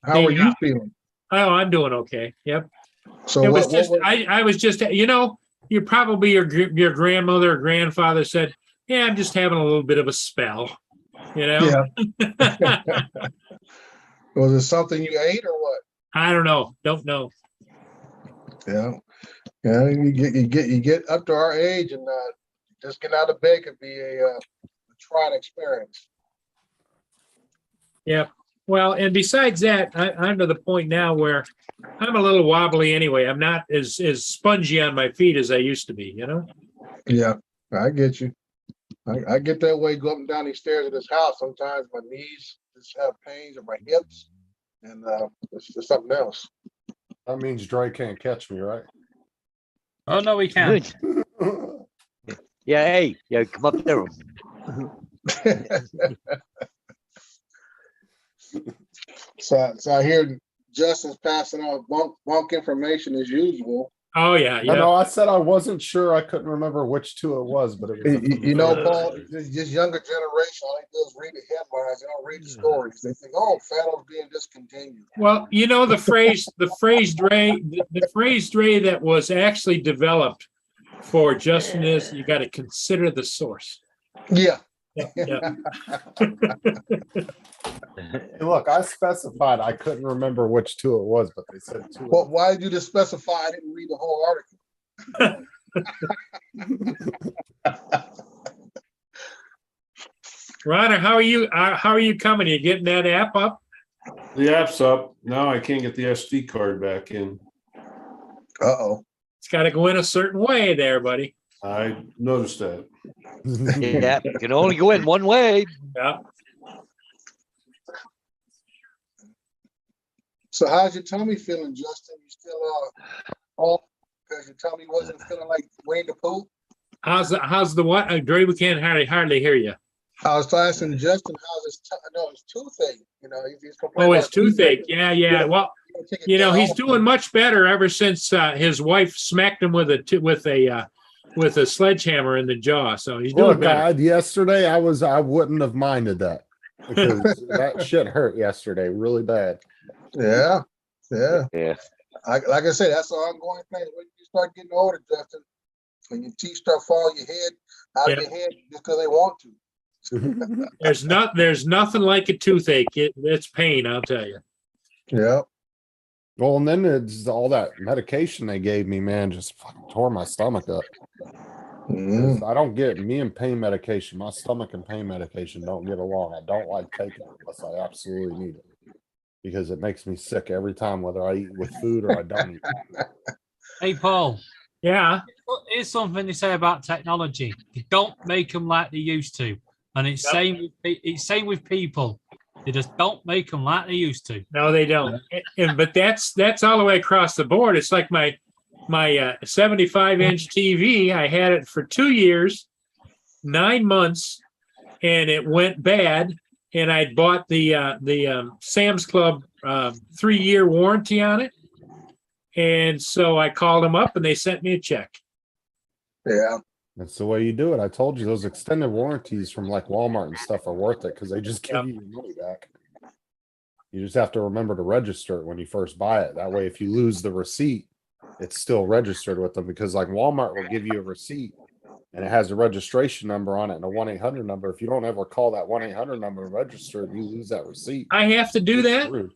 How Hey, are you feeling? Oh, I'm doing okay. Yep. So It was what just, was- I was just, you probably your grandmother or grandfather said, yeah, I'm just having a little bit of a spell, Yeah. Was it something you ate or what? I don't know. Don't know. Yeah. Yeah, you get up to our age and just getting out of bed could be a trying experience. Yep. Well, and besides that, I'm to the point now where I'm a little wobbly anyway. I'm not as spongy on my feet as I used to be, Yeah, I get you. I get that way, go up and down these stairs of this house. Sometimes my knees just have pains in my hips, and it's just something else. That means Dre can't catch me, right? Oh, no, we can't. Yeah, hey, yeah, come up there. So I hear Justin's passing out bunk information as usual. Oh yeah, I yeah. know I said I wasn't sure. I couldn't remember which two it was, but it was. You know, Paul, this younger generation, all they do is read the headlines. They don't read the stories. They think, oh, Fallon's being discontinued. Well, the phrase Dre that was actually developed for Justin is you got to consider the source. Yeah. Yeah. Hey, look, I specified I couldn't remember which two it was, but they said two. Well, why did you just specify? I didn't read the whole article. Ron, how are you? How are you coming? Are you getting that app up? The app's up. Now I can't get the SD card back in. Uh-oh. It's got to go in a certain way, there, buddy. I noticed that. Yeah, you can only go in one way. Yeah. So how's your tummy feeling, Justin? You still off because your tummy wasn't feeling like Winnie the Pooh? How's the what? Dre, we can't hardly hear you. I was asking Justin how's his his toothache. He's complaining Oh, his about toothache. Yeah. Well, Take it down. he's doing much better ever since his wife smacked him with a sledgehammer in the jaw. So he's doing Look, better. yesterday I wouldn't have minded that because that shit hurt yesterday really bad. Yeah. Yeah. Like I said, that's an ongoing thing. When you start getting older, Justin, when your teeth start falling your head out of your head just because they want to. There's nothing like a toothache. It's pain, I'll tell you. Yeah. Well, and then it's all that medication they gave me, man, just fucking tore my stomach up. I don't get me and pain medication. My stomach and pain medication don't get along. I don't like taking it unless I absolutely need it because it makes me sick every time, whether I eat with food or I don't eat. Hey, Paul, Yeah. here's something they say about technology. You don't make them like they used to. And it's same with people. They just don't make them like they used to. No, they don't. But that's all the way across the board. It's like my 75-inch TV. I had it for 2 years, 9 months, and it went bad. And I bought the Sam's Club 3-year warranty on it. And so I called them up, and they sent me a check. Yeah. That's the way you do it. I told you those extended warranties from like Walmart and stuff are worth it because they just give you your money back. You just have to remember to register it when you first buy it. That way, if you lose the receipt, it's still registered with them because like Walmart will give you a receipt and it has a registration number on it and a 1-800 number. If you don't ever call that 1-800 number and register it, you lose that receipt. I have to do You're that. screwed.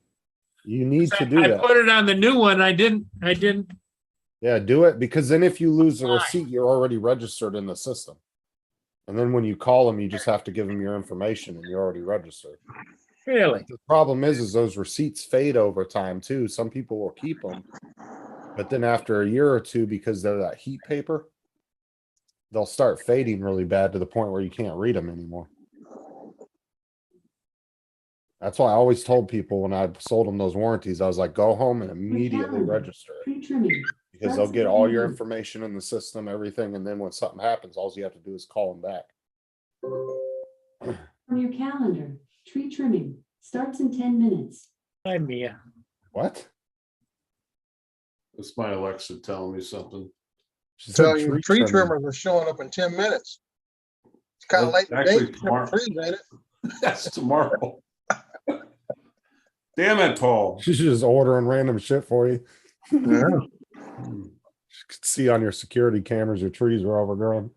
You need to do I that. put it on the new one. I didn't. Yeah, do it because then if you lose the Fine. receipt, you're already registered in the system. And then when you call them, you just have to give them your information and you're already registered. Really? The problem is those receipts fade over time too. Some people will keep them, but then after a year or two, because they're that heat paper, they'll start fading really bad to the point where you can't read them anymore. That's why I always told people when I sold them those warranties, I was like, go home and immediately register it. Because they'll get all your information in the system, everything, and then when something happens, all you have to do is call them back. On your calendar, tree trimming starts in 10 minutes. Hi, Mia. What? That's my Alexa telling me something. She said Tell you, tree trimming. trimmers are showing up in 10 minutes. It's kind of late in the day Actually, to trim tomorrow. trees, ain't it? That's tomorrow. Damn it, Paul. She's just ordering random shit for you. Yeah. You could see on your security cameras your trees were overgrown.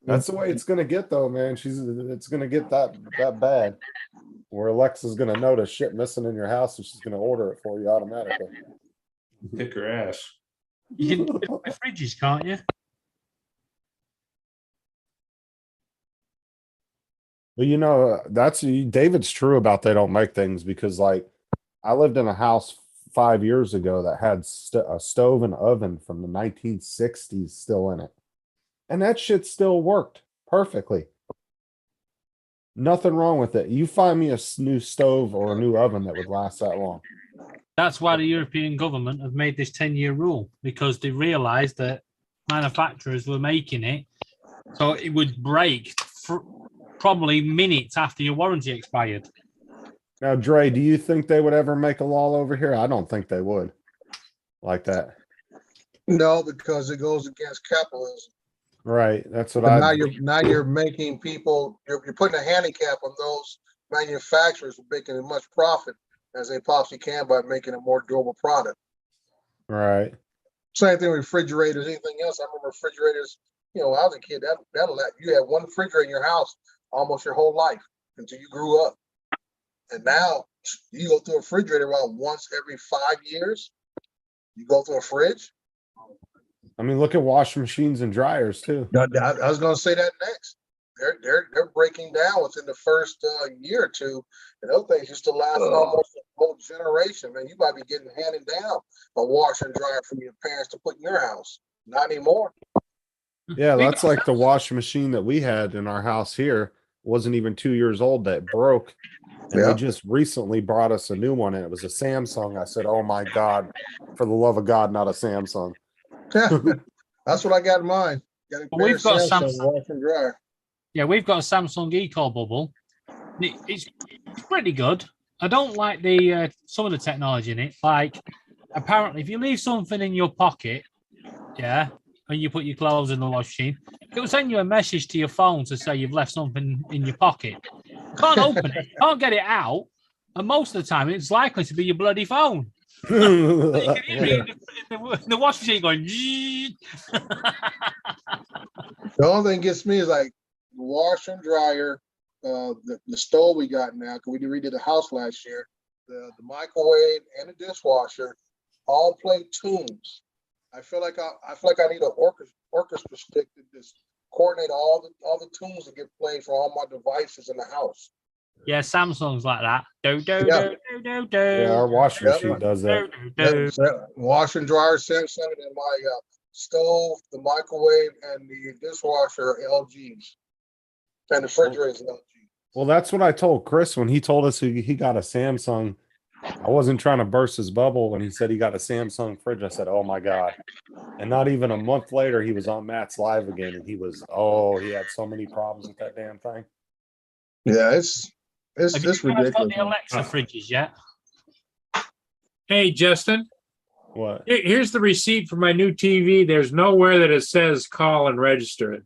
That's the way it's gonna get though, man. It's gonna get that bad. Where Alexa's gonna notice shit missing in your house and she's gonna order it for you automatically. Kick her ass. You can do it with fridges, can't you? But you know, David's true about they don't make things because like I lived in a house 5 years ago that had a stove and oven from the 1960s still in it. And that shit still worked perfectly. Nothing wrong with it. You find me a new stove or a new oven that would last that long. That's why the European government have made this 10-year rule, because they realized that manufacturers were making it so it would break probably minutes after your warranty expired. Now, Dre, do you think they would ever make a law over here? I don't think they would like that. No, because it goes against capitalism. Right. That's what And I. now you're making people, you're putting a handicap on those manufacturers from making as much profit as they possibly can by making a more durable product. Right. Same thing with refrigerators, anything else. I remember refrigerators, when I was a kid, you had one refrigerator in your house almost your whole life until you grew up. And now you go through a refrigerator about once every 5 years. You go through a fridge. I mean, look at washing machines and dryers too. I was going to say that next. They're breaking down within the first year or two, and those things used to last almost a whole generation. Man, you might be getting handed down a washer and dryer from your parents to put in your house. Not anymore. Yeah, that's like the washing machine that we had in our house here. Wasn't even 2 years old that broke. And Yeah. they just recently brought us a new one and it was a Samsung. I said, oh my God, for the love of God, not a Samsung. Yeah, that's what I got in mind. Got a Well, pair we've of got a Samsung Samsung. washer and dryer. Yeah, we've got a Samsung Eco Bubble. It's pretty good. I don't like the some of the technology in it. Like, apparently, if you leave something in your pocket, yeah, and you put your clothes in the washing machine, it will send you a message to your phone to say you've left something in your pocket. Can't open it, can't get it out, and most of the time, it's likely to be your bloody phone. You can hear it in the washing machine going. "Zzz." The only thing gets me is like the washer and dryer, the stove we got now, because we redid the house last year, the microwave and the dishwasher all play tunes. I feel like I need an orchestra stick to just coordinate all the tunes that get played for all my devices in the house. Yeah, Samsung's like that. Do do Yeah. do do do. Yeah, our washing Yeah. machine does that. Washer and dryer Samsung, and then my stove, the microwave, and the dishwasher are LGs, and the refrigerator is LG. Well, that's what I told Chris when he told us he got a Samsung. I wasn't trying to burst his bubble when he said he got a Samsung fridge. I said, oh my God. And not even a month later, he was on Matt's Live again. And he had so many problems with that damn thing. Yeah, it's Have you guys got the ridiculous. Alexa fridges yet? Hey, Justin, What's that? Justin, What? Here's the receipt for my new TV. There's nowhere that it says call and register it.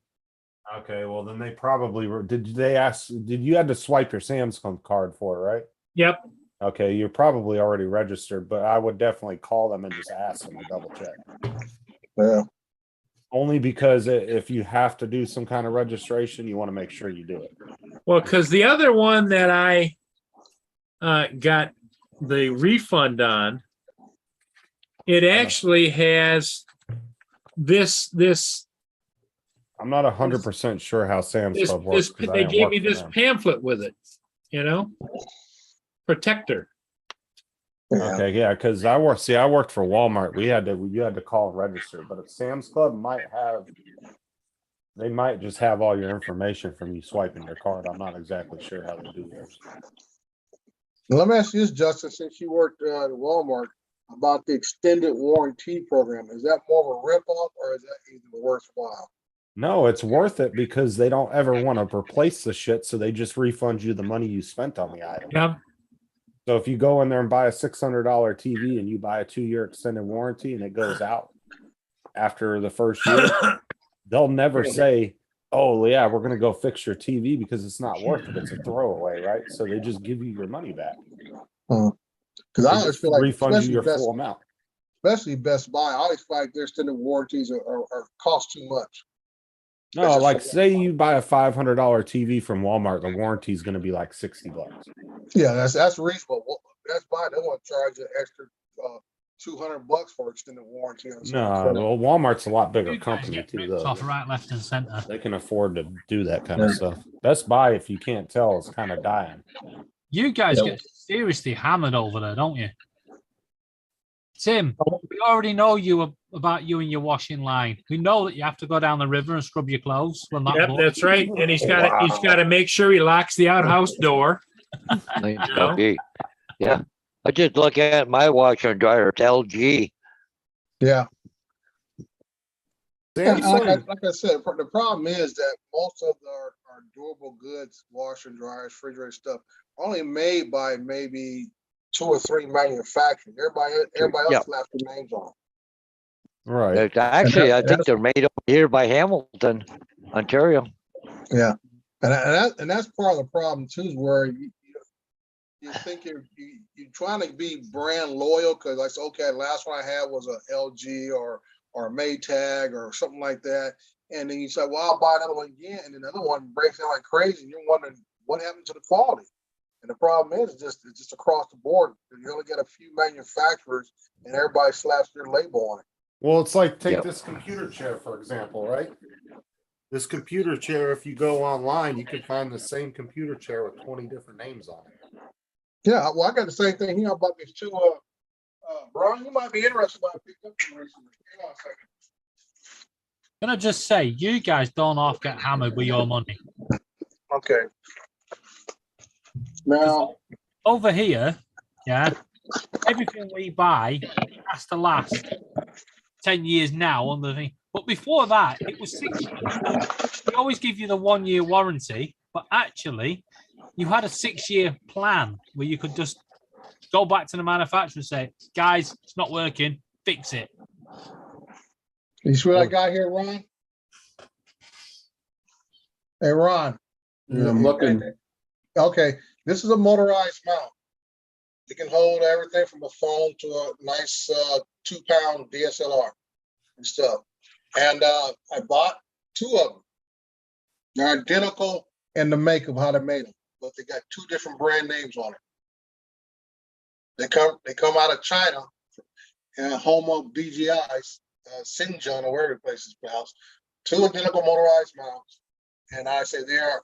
Okay, well then they probably were. Did they ask? Did you had to swipe your Sam's Club card for it, right? Yep. Okay, you're probably already registered, but I would definitely call them and just ask them to double check. Yeah. Only because if you have to do some kind of registration, you want to make sure you do it. Well, because the other one that I got the refund on, it actually has this I'm not 100% sure how Sam's Club works. 'Cause I they didn't gave work me for this them. pamphlet with it, you know, protector. Yeah. Okay, yeah, because I worked for Walmart. You had to call and register, but if Sam's Club they might just have all your information from you swiping your card. I'm not exactly sure how they do theirs. Now, let me ask you this, Justin, since you worked at Walmart, about the extended warranty program. Is that more of a ripoff or is that even worthwhile? No, it's worth it because they don't ever want to replace the shit, so they just refund you the money you spent on the item. Yeah. So if you go in there and buy a $600 TV and you buy a 2-year extended warranty and it goes out after the first year, they'll never say, "Oh yeah, we're gonna go fix your TV," because it's not worth it. It's a throwaway, right? So they just give you your money back. Because I They always just feel like, refund you especially your Best, full amount. especially Best Buy, I always feel like their extended warranties are cost too much. No, That's just like for- say you buy a $500 TV from Walmart, the warranty is gonna be like $60. Yeah, that's reasonable. Well, Best Buy, they want to charge an extra $200 for extended warranty. On No, something. well, Walmart's a lot bigger You guys company get too, ripped though. off right, left, and centre. They can afford to do that kind of stuff. Best Buy, if you can't tell, is kind of dying. You guys Yeah. get seriously hammered over there, don't you? Tim, we already know about you and your washing line. We know that you have to go down the river and scrub your clothes. Well, not Yep, both. that's right. And he's got to make sure he locks the outhouse door. Mine's know? LG. Yeah, I just look at my washer and dryer. It's LG. Yeah. And Samsung, like I said, the problem is that most of our durable goods, washer and dryers, refrigerator stuff, are only made by maybe 2 or 3 manufacturers. Everybody else Yep. slaps their names on. right? There's actually, I think that's- they're made over here by Hamilton, Ontario. Yeah, and that's part of the problem too, is where you think you're trying to be brand loyal because like, okay, last one I had was a LG or a Maytag or something like that, and then you say, well, I'll buy another one again, and then the other one breaks down like crazy, and you're wondering what happened to the quality. And the problem is it's just across the board. You only get a few manufacturers, and everybody slaps their label on it. Well, it's like take Yep. this computer chair, for example, right? This computer chair, if you go online, you can find the same computer chair with 20 different names on it. Yeah, well, I got the same thing here about these two. Brian, you might be interested about picked up some recently. Hang on a second. Can I just say, you guys don't half get hammered with your money. Okay. Now, Over here, yeah, everything we buy has to last 10 years now on the thing. But before that, it was 6 years. We always give you the 1-year warranty, but actually, you had a 6-year plan where you could just go back to the manufacturer and say, guys, it's not working, fix it. you see what I got here, Ron? Hey, Ron. Yeah, I'm looking. Okay, this is a motorized mount. It can hold everything from a phone to a nice 2-pound DSLR and stuff. And I bought 2 of them. They're identical in the make of how they made them, but they got 2 different brand names on it. They come out of China, home of DJI's, Xinjiang or wherever the place is pronounced. 2 identical motorized mounts, and I say they are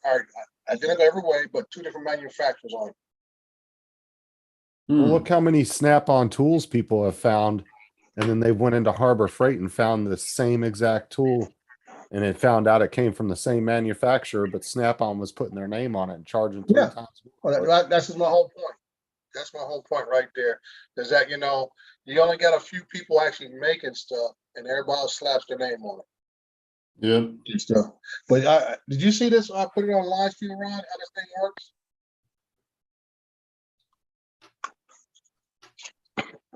identical every way, but 2 different manufacturers on it. Well, look how many Snap-on tools people have found, and then they went into Harbor Freight and found the same exact tool, and it found out it came from the same manufacturer, but Snap-on was putting their name on it and charging 3 Yeah. times Well, more. that's just my whole point. That's my whole point right there. Is that, you only got a few people actually making stuff, and everybody else slaps their name on it. Yep. And stuff. But did you see this? I put it on live stream, Ron, how this thing works?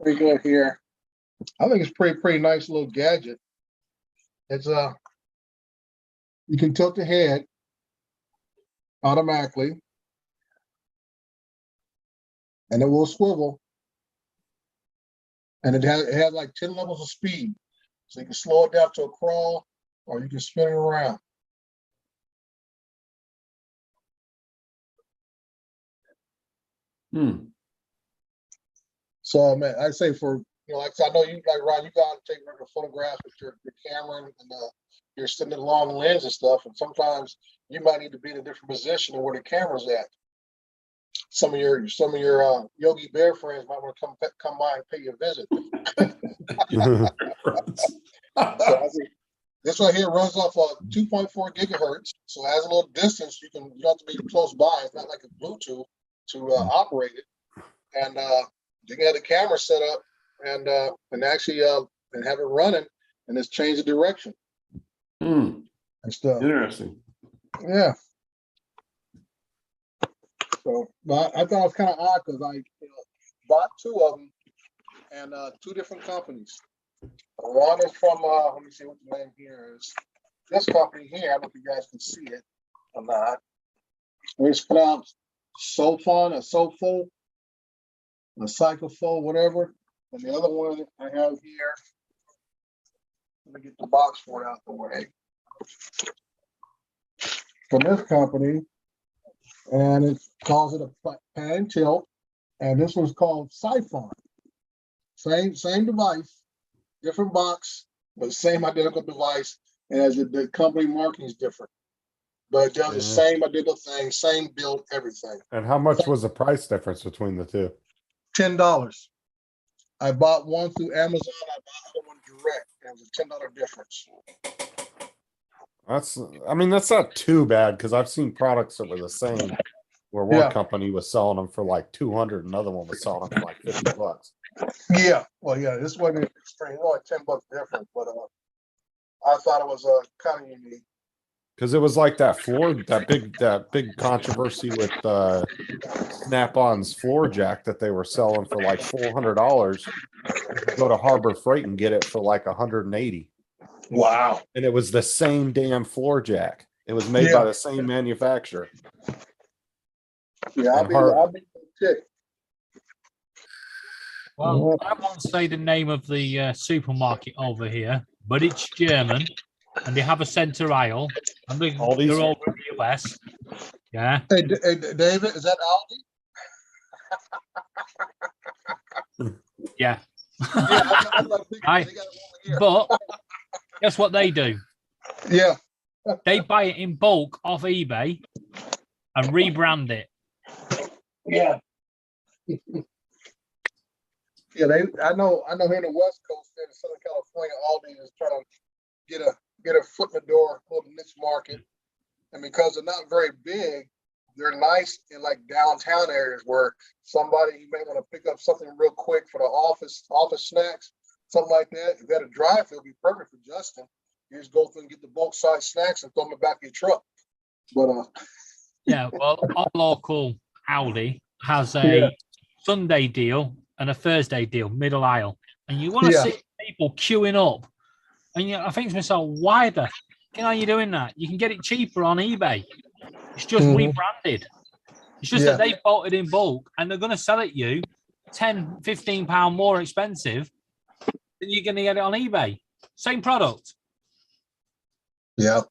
We go here. I think it's pretty nice little gadget. It's you can tilt the head automatically, and it will swivel. And it has like 10 levels of speed, so you can slow it down to a crawl, or you can spin it around. So man, I say for like I said, I know you like Ron, you got to take regular photographs with your camera and you're sitting in long lens and stuff, and sometimes you might need to be in a different position than where the camera's at. Some of your Yogi Bear friends might want to come by and pay you a visit. So I think this right here runs off 2.4 gigahertz, so it has a little distance. You don't have to be close by. It's not like a Bluetooth to operate it, and you can have the camera set up and actually and have it running, and just change the direction and stuff. Interesting. Yeah. So, but I thought it was kind of odd because I bought two of them and two different companies. One is from let me see what the name here is. This company here, I don't know if you guys can see it or not. It's pronounced Sofon or Sofo, a Psychofo, whatever. And the other one I have here, let me get the box for it out the way. From this company, and it calls it a pan and tilt, and this one's called Siphon. Same device, different box, but same identical device, and as the company marketing is different, but it does the same identical thing, same build, everything. And how much was the price difference between the two? $10. I bought one through Amazon. I bought one direct. It was a $10 difference. That's not too bad because I've seen products that were the same, where one company was selling them for like 200, another one was selling them for like $50. Yeah, well, yeah, this wasn't extreme. Only $10 difference, but I thought it was kind of unique. Because it was like that big controversy with Snap-on's floor jack that they were selling for like $400. Go to Harbor Freight and get it for like $180. Wow. And it was the same damn floor jack. It was made by the same manufacturer. Yeah, I'll be ticked. Well, I won't say the name of the supermarket over here, but it's German, and they have a center aisle, and they're all over the US. Yeah. Hey, David, is that Aldi? Yeah. Yeah, but guess what they do? Yeah. They buy it in bulk off eBay and rebrand it. Yeah. Yeah, I know here in the West Coast, in Southern California, Aldi is trying to get a foot in the door, a little niche market. And because they're not very big, they're nice in like downtown areas where somebody, you may want to pick up something real quick for the office snacks, something like that. If you had a drive, it'll be perfect for Justin. You just go through and get the bulk size snacks and throw them in the back of your truck. But yeah, well, our local Aldi has a Sunday deal and a Thursday deal, middle aisle. And you want to see people queuing up. And I think to myself, why the heck are you doing that? You can get it cheaper on eBay. It's just rebranded. It's just that they bought it in bulk and they're going to sell it you £10, £15 more expensive than you're going to get it on eBay. Same product. Yeah.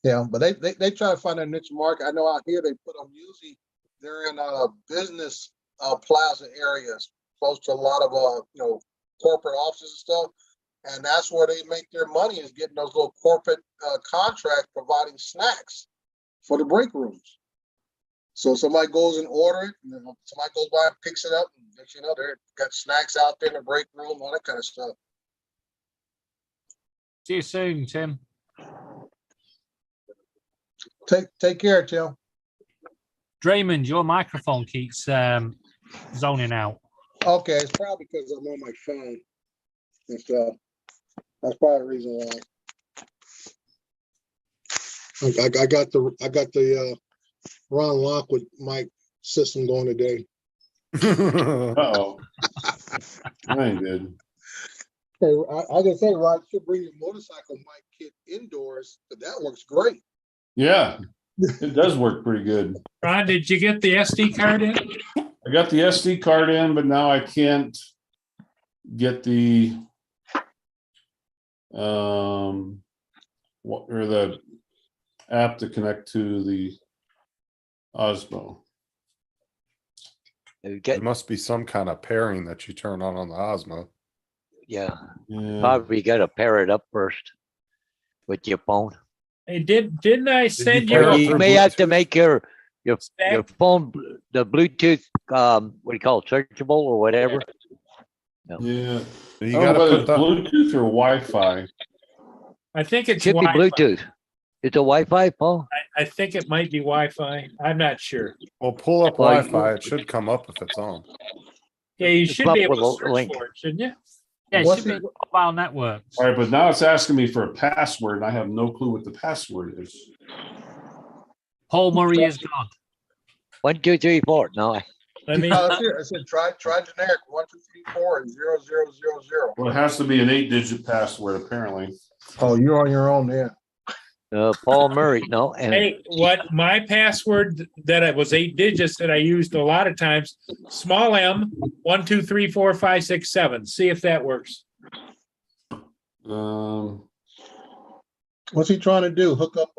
Yeah, but they try to find a niche market. I know out here they put them usually they're in business plaza areas close to a lot of corporate offices and stuff. And that's where they make their money, is getting those little corporate contracts providing snacks for the break rooms. So somebody goes and order it, and then somebody goes by and picks it up, and they've got snacks out there in the break room, all that kind of stuff. See you soon, Tim. Take care, Tim. Draymond, your microphone keeps zoning out. Okay, it's probably because I'm on my phone and stuff. That's probably the reason why. I got the Ron Lockwood mic system going today. Uh-oh. I ain't good. Okay, I can say, Rod, you should bring your motorcycle mic kit indoors, but that works great. Yeah, it does work pretty good. Ron, did you get the SD card in? I got the SD card in, but now I can't get the what or the app to connect to the Osmo. You There get, must be some kind of pairing that you turn on the Osmo. yeah, Yeah. probably gotta pair it up first with your phone. Hey, didn't I send pair you? it Or a you through may have to Bluetooth? make your spec? phone, the Bluetooth, what do you call it, searchable or whatever. Yeah. You I don't know gotta whether put it's the, Bluetooth or Wi-Fi. I think it's Should be Wi-Fi. Bluetooth. It's a Wi-Fi, Paul? I think it might be Wi-Fi. I'm not sure. well, pull up Well, Wi-Fi. It should come up if it's on. Yeah, you It's should up be able to with a search link. for it, shouldn't you? Yeah, it What's should be it- mobile networks. All right, but now it's asking me for a password and I have no clue what the password is. Paul Murray is gone. 1, 2, 3, 4. No, Let me. I said, try generic 1, 2, 3, 4 and 0, 0, 0, 0. Well, it has to be an 8-digit password, apparently. Oh, you're on your own there. Paul Murray, no, and Hey, what my password that it was 8 digits that I used a lot of times, small m 1, 2, 3, 4, 5, 6, 7. See if that works. What's he trying to do? Hook up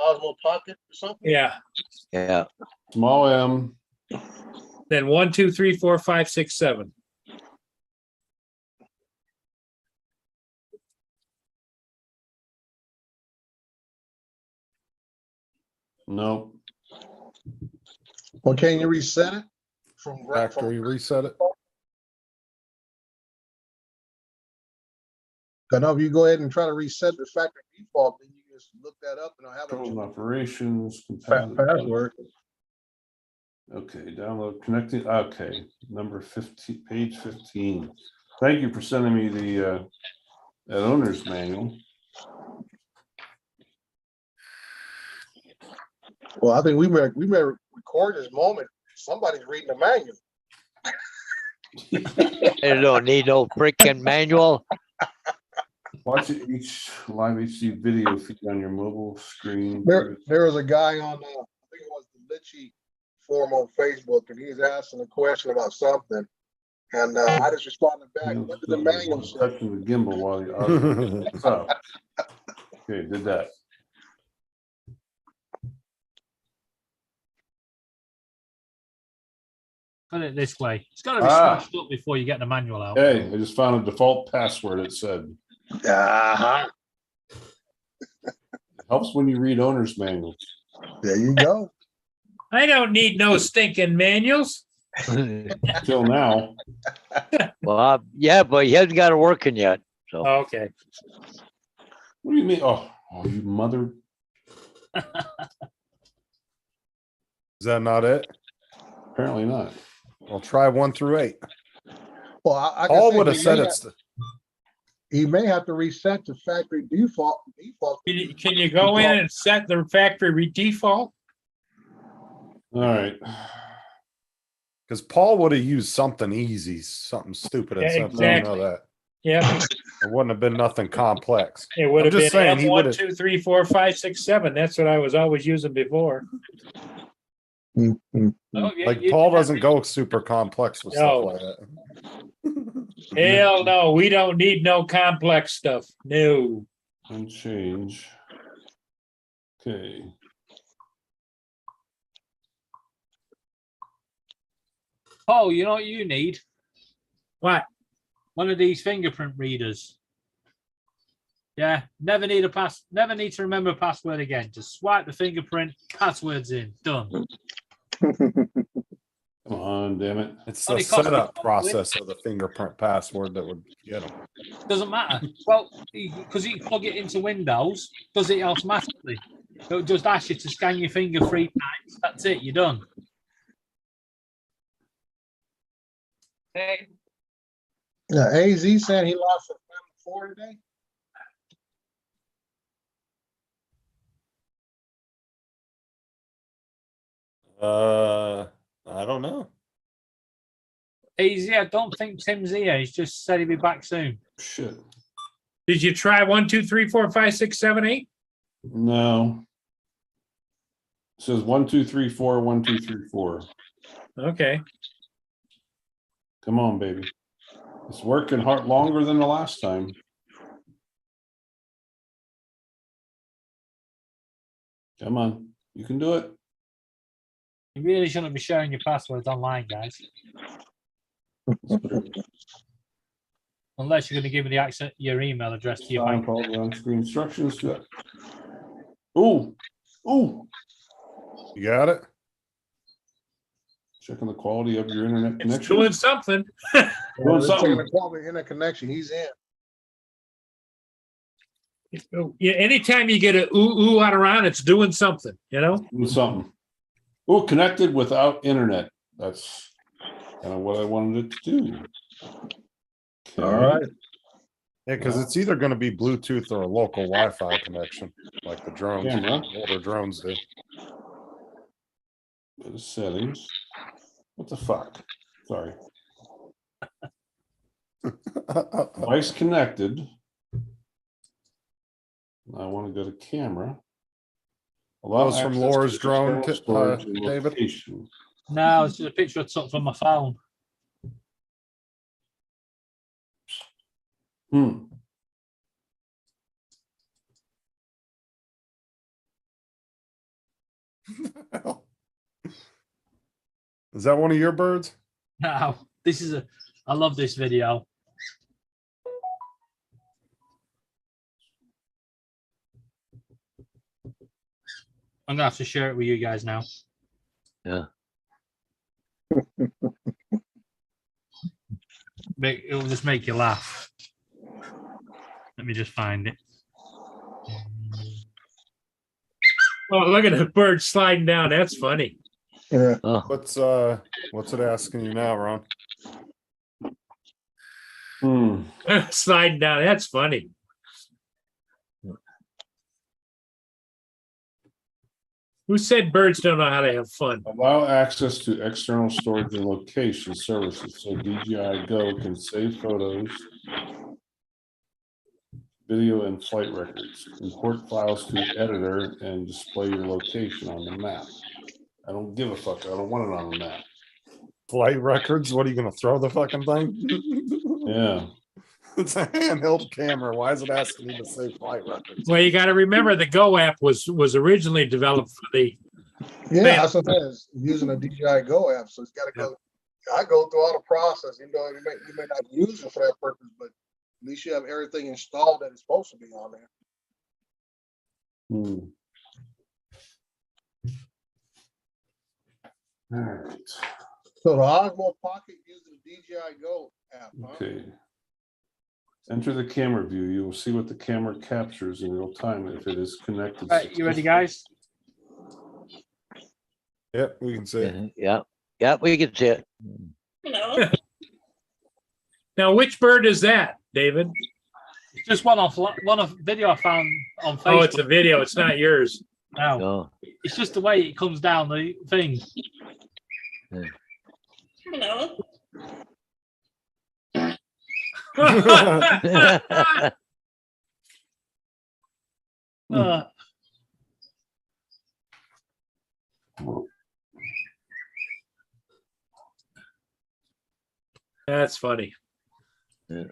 Osmo Pocket or something? Yeah. yeah, Small m. Then 1, 2, 3, 4, 5, 6, 7. No. Well, can you reset it from Factory reset it. I know if you go ahead and try to reset the factory default, then you can just look that up and I'll have Control and a operations. password. Okay, download connecting. Okay, number 15, page 15. Thank you for sending me the that owner's manual. Well, I think we better record this moment. Somebody's reading the manual. they don't need no freaking manual. Watch each live HD video feed on your mobile screen. There was a guy on, I think it was the Litchi forum on Facebook, and he was asking a question about something. And I just responded back, what did the manual say? Touching the gimbal while the Osmo picks up. Okay, did that. Put it this way. It's got to be Ah. smashed up before you get the manual out. Hey, I just found a default password. It said Uh-huh. helps when you read owner's manual. There you go. I don't need no stinking manuals. Till now. Well, yeah, but he hasn't got it working yet. So Okay. What do you mean? Oh, you mother. Is that not it? Apparently not. Well, try 1 through 8. Well, I All can would have say said it's the, he may have to reset to factory default. Can you go in and set the factory default? All right. because Paul would have used something easy, something stupid and Yeah, simple. I know exactly. that. Yeah, It wouldn't have been nothing complex. it would I'm have been just saying, he M1, would've- 2, 3, 4, 5, 6, 7. That's what I was always using before. Oh, yeah, Like you Paul did doesn't go super complex with stuff No. like that. Hell no, we don't need no complex stuff. No. And change. Okay. Paul, you know what you need? What? One of these fingerprint readers. Yeah, never need to remember a password again. Just swipe the fingerprint, passwords in, done. Come on, damn it. It's the Only cost me setup $1. process of the fingerprint password that would get them. Doesn't matter. Well, because you plug it into Windows, does it automatically. It'll just ask you to scan your finger 3 times. That's it, you're done. Hey, Yeah, AZ said he lost a Family 4 today. I don't know. I don't think Tim's here. He's just said he'll be back soon. Shit. Did you try 1, 2, 3, 4, 5, 6, 7, 8? No. It says 1, 2, 3, 4, 1, 2, 3, 4. Okay. Come on, baby. It's working hard longer than the last time. Come on, you can do it. You really shouldn't be sharing your passwords online, guys. Unless you're going to give me the access, your email address to your bank. On-screen instructions. Ooh, ooh. You got it? Checking the quality of your internet It's connection. doing something. Doing It's taking something. the quality in a connection. He's in. Yeah, anytime you get a ooh out around, it's doing something, you know? Doing something. Ooh, connected without internet. That's kind of what I wanted it to do. Okay. Yeah, because it's either going to be Bluetooth or a local Wi-Fi connection, like the drones, Camera. older drones do. Go to settings. What the fuck? Sorry. Device connected. I want to go to camera. Allow Those from access Laura's to drone, external storage and David? location. No, it's just a picture I took from my phone. Is that one of your birds? Now, I love this video. I'm gonna have to share it with you guys now. Yeah. It'll just make you laugh. Let me just find it. Oh, look at the bird sliding down. That's funny. Yeah. Oh, What's it asking you now, Ron? Sliding down. That's funny. Who said birds don't know how to have fun? Allow access to external storage and location services so DJI Go can save photos, video, and flight records. Import files to editor and display your location on the map. I don't give a fuck. I don't want it on the map. Flight records? What are you going to throw the fucking thing? Yeah. It's a handheld camera. Why is it asking you to say flight records? Well, you got to remember the Go app was originally developed for the. Yeah, Man. that's what it is. Using a DJI Go app, so it's got to go. I go through all the process. You know, you may not use it for that purpose, but at least you have everything installed that is supposed to be on there. All right. So the Osmo Pocket using the DJI Go app. Huh? Okay. Enter the camera view. You will see what the camera captures in real time if it is connected. Right, you ready, guys? Yep, we can see it. yeah, yeah, we can see it. Hello. Now, which bird is that, David? It's just one of video I found on Facebook. Oh, it's a video. It's not yours. No, No. it's just the way it comes down the thing. Hello. That's funny. Yeah.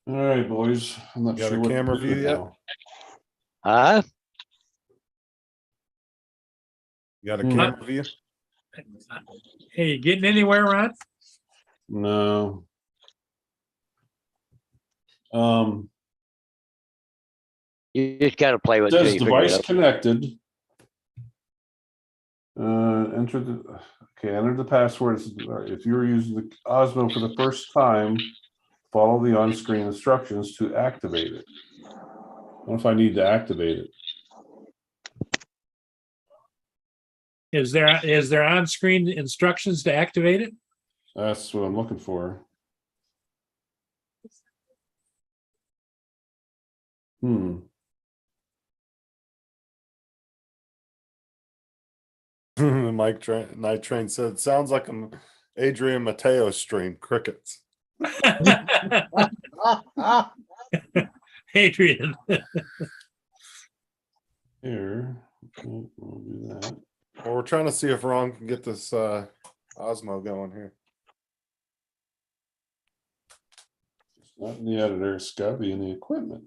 All right, boys. I'm not Got sure a what to camera do view yet? now. Huh? You got a camera view? Hey, you getting anywhere, Ron? No. You just gotta play with it. Says till you figure it device out. connected. Enter the password. If you're using the Osmo for the first time, Follow the on-screen instructions to activate it. What if I need to activate it? Is there on-screen instructions to activate it? That's what I'm looking for. Night Train said, sounds like an Adrian Mateo stream, crickets. Adrian. Here, we'll do that. Well, we're trying to see if Ron can get this Osmo going here. It's not in the editor, it's gotta be in the equipment.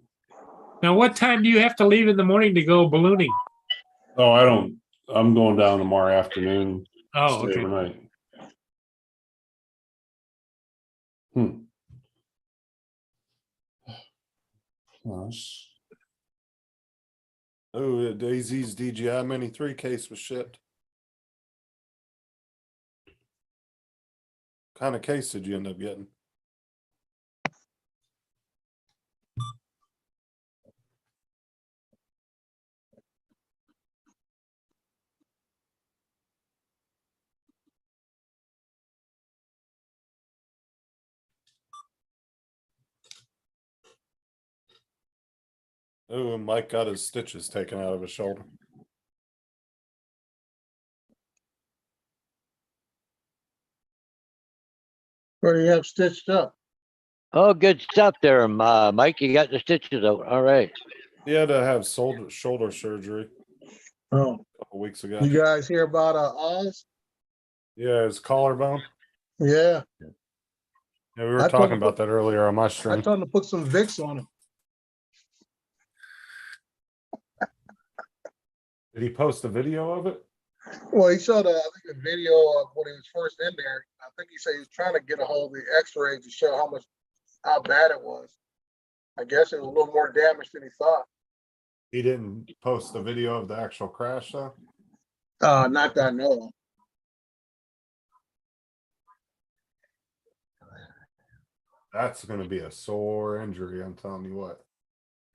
Now, what time do you have to leave in the morning to go ballooning? Oh, I'm going down tomorrow afternoon. Oh, Stay okay. overnight. Plus, Oh, Daisy's DJI Mini 3 case was shipped. What kind of case did you end up getting? Oh, and Mike got his stitches taken out of his shoulder. Where do you have stitched up? Oh, good stuff there, Mike. You got the stitches out. All right. He had to have shoulder surgery Oh, a couple weeks ago. you guys hear about Oz? Yeah, his collarbone. Yeah, Yeah, we were I told talking him about that earlier on my I stream. told him to put some Vicks on him. Did he post a video of it? Well, he showed, I think, a video of when he was first in there. I think he said he was trying to get a hold of the x-rays to show how bad it was. I guess it was a little more damage than he thought. He didn't post the video of the actual crash, though. Not that I know of. That's going to be a sore injury, I'm telling you what.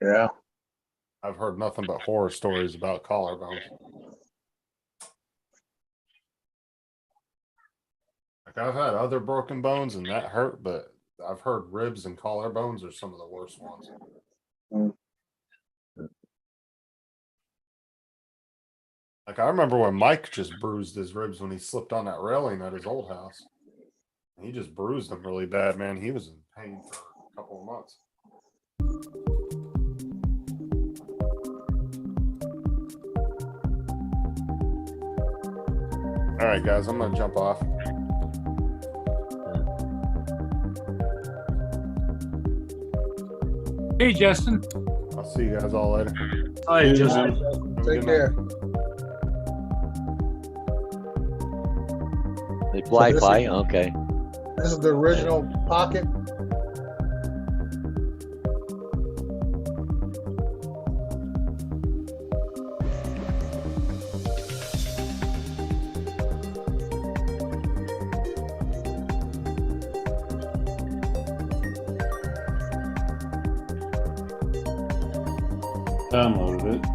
Yeah. I've heard nothing but horror stories about collarbones. Like, I've had other broken bones and that hurt, but I've heard ribs and collarbones are some of the worst ones. Mm. Like, I remember when Mike just bruised his ribs when he slipped on that railing at his old house. He just bruised them really bad, man. He was in pain for a couple of months. All right, guys, I'm gonna jump off. Hey, Justin. I'll see you guys all later. Hi, Justin. Have a Take good night. care. It's Wi-Fi. Okay. This is the original pocket. downloaded it.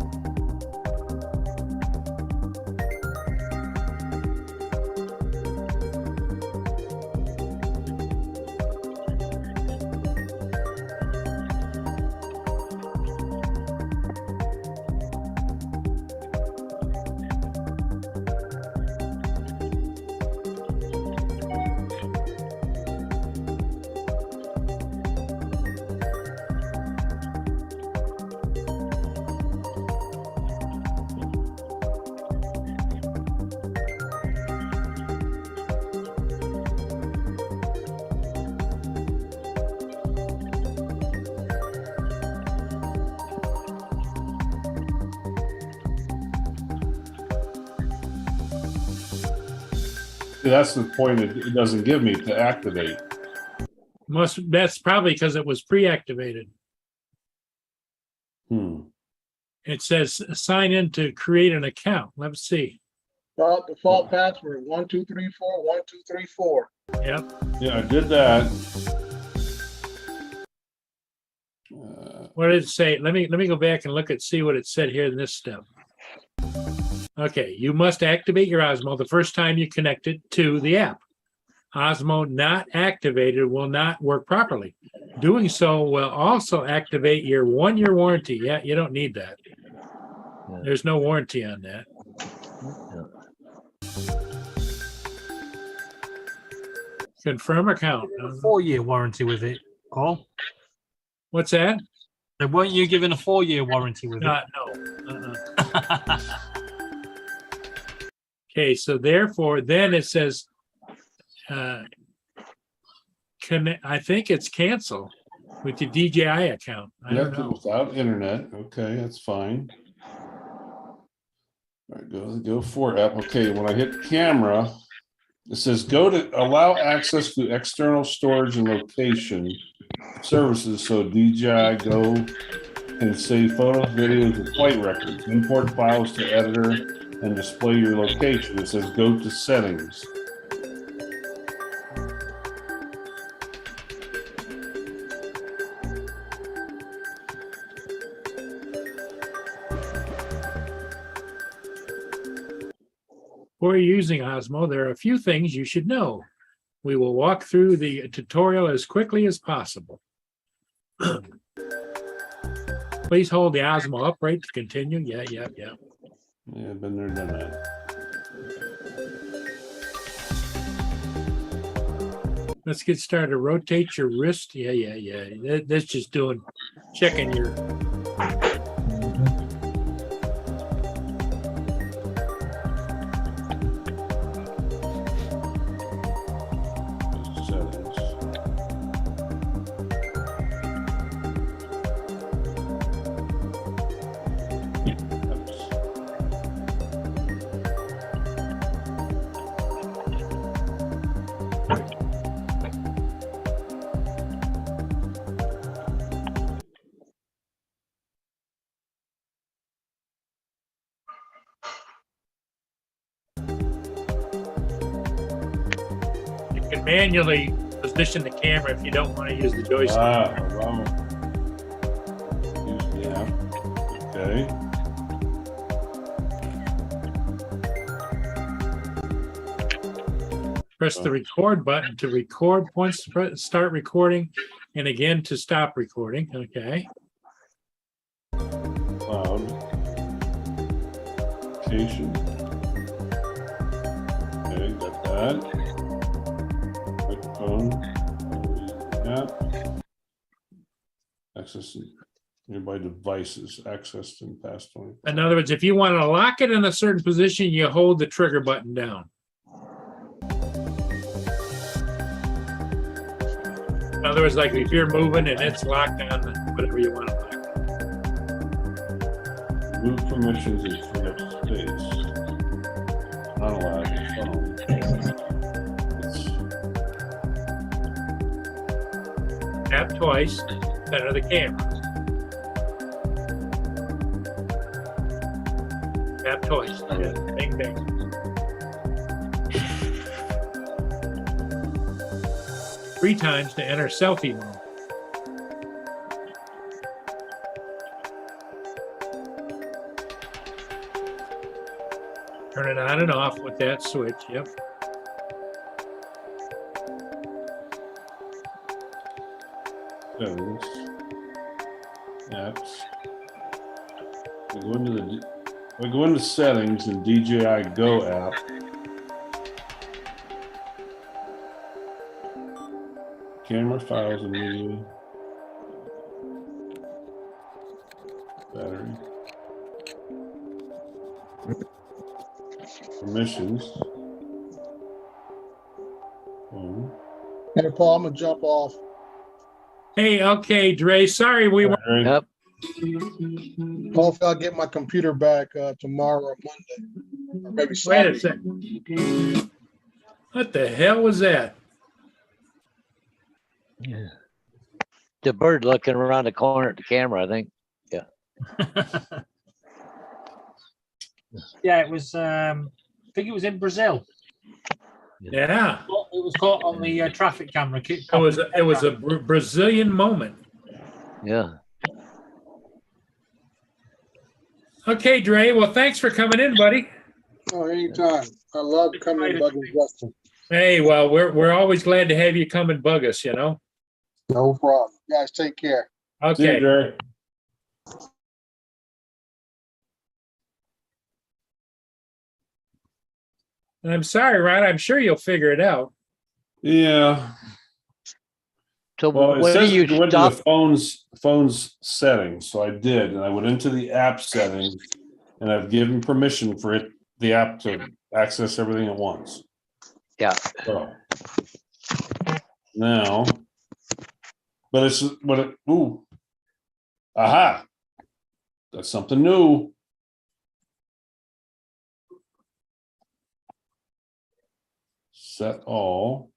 See, that's the point it doesn't give me to activate. That's probably because it was pre-activated. It says sign in to create an account. Let's see. Default password 1234 1234. Yep. Yeah, I did that. What did it say? Let me go back and look at, see what it said here in this step. Okay, you must activate your Osmo the first time you connect it to the app. Osmo not activated will not work properly. Doing so will also activate your 1-year warranty. Yeah, you don't need that. Yeah. There's no warranty on that. Confirm account. 4-year warranty with it, Paul. What's that? And weren't you given a 4-year warranty with it? No. Okay, so therefore, then it says, I think it's cancel with the DJI account. I don't know. Without internet. Okay, that's fine. All right, go for app. Okay, when I hit camera, it says go to allow access to external storage and location services. So DJI Go can save photos, videos, and flight records, import files to editor, and display your location. It says go to settings. Before you're using Osmo, there are a few things you should know. We will walk through the tutorial as quickly as possible. Please hold the Osmo upright to continue. Yeah. Yeah, been there, done that. Let's get started. Rotate your wrist. Yeah. That's just checking your. Settings. You can manually position the camera if you don't want to use the joystick. Wow. Use the app. Okay. Press the record button to record once to start recording, and again to stop recording. Okay. Cloud. Location. Okay, got that. Microphone. App. Access nearby devices accessed in past 20. In other words, if you want to lock it in a certain position, you hold the trigger button down. In other words, like if you're moving and it's locked on whatever you want to lock. Move permissions and free up space. Not allowed. Tap twice, center the camera. Tap twice. Yeah, bang, bang. Three times to enter selfie mode. Turn it on and off with that switch. Yep. Settings. Apps. We go into settings in DJI Go app. Camera files and video. Battery. Permissions. Hey, Paul, I'm gonna jump off. Hey, okay, Dre. Sorry we weren't. Yep. Hopefully I'll get my computer back tomorrow or Monday. Or maybe Wait Saturday. a second. What the hell was that? Yeah. The bird looking around the corner at the camera, I think. Yeah, it was. I think it was in Brazil. Yeah, It was caught on the traffic camera. it was a Brazilian moment. Yeah. Okay, Dre. Well, thanks for coming in, buddy. Oh, anytime. I love coming and bugging Justin. Hey, well, we're always glad to have you come and bug us, you know? No problem. Guys, take care. See you, Okay. Jerry. I'm sorry, Ron. I'm sure you'll figure it out. Yeah. So Well, it when do says you to go into stop? the phone's settings, so I did, and I went into the app settings, and I've given permission for the app to access everything at once. Yeah. So now, ooh, aha, that's something new. Set all.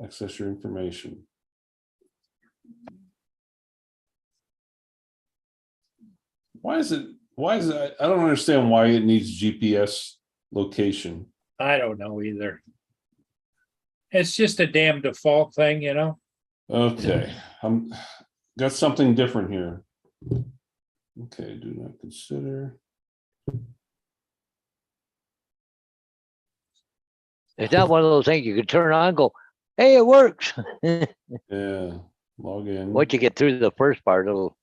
Access your information. Why is it, I don't understand why it needs GPS location. I don't know either. It's just a damn default thing, you know? Okay, got something different here. Okay, do not consider. It's not one of those things you can turn on and go, hey, it works. Yeah, log in. Once you get through the first part, it'll,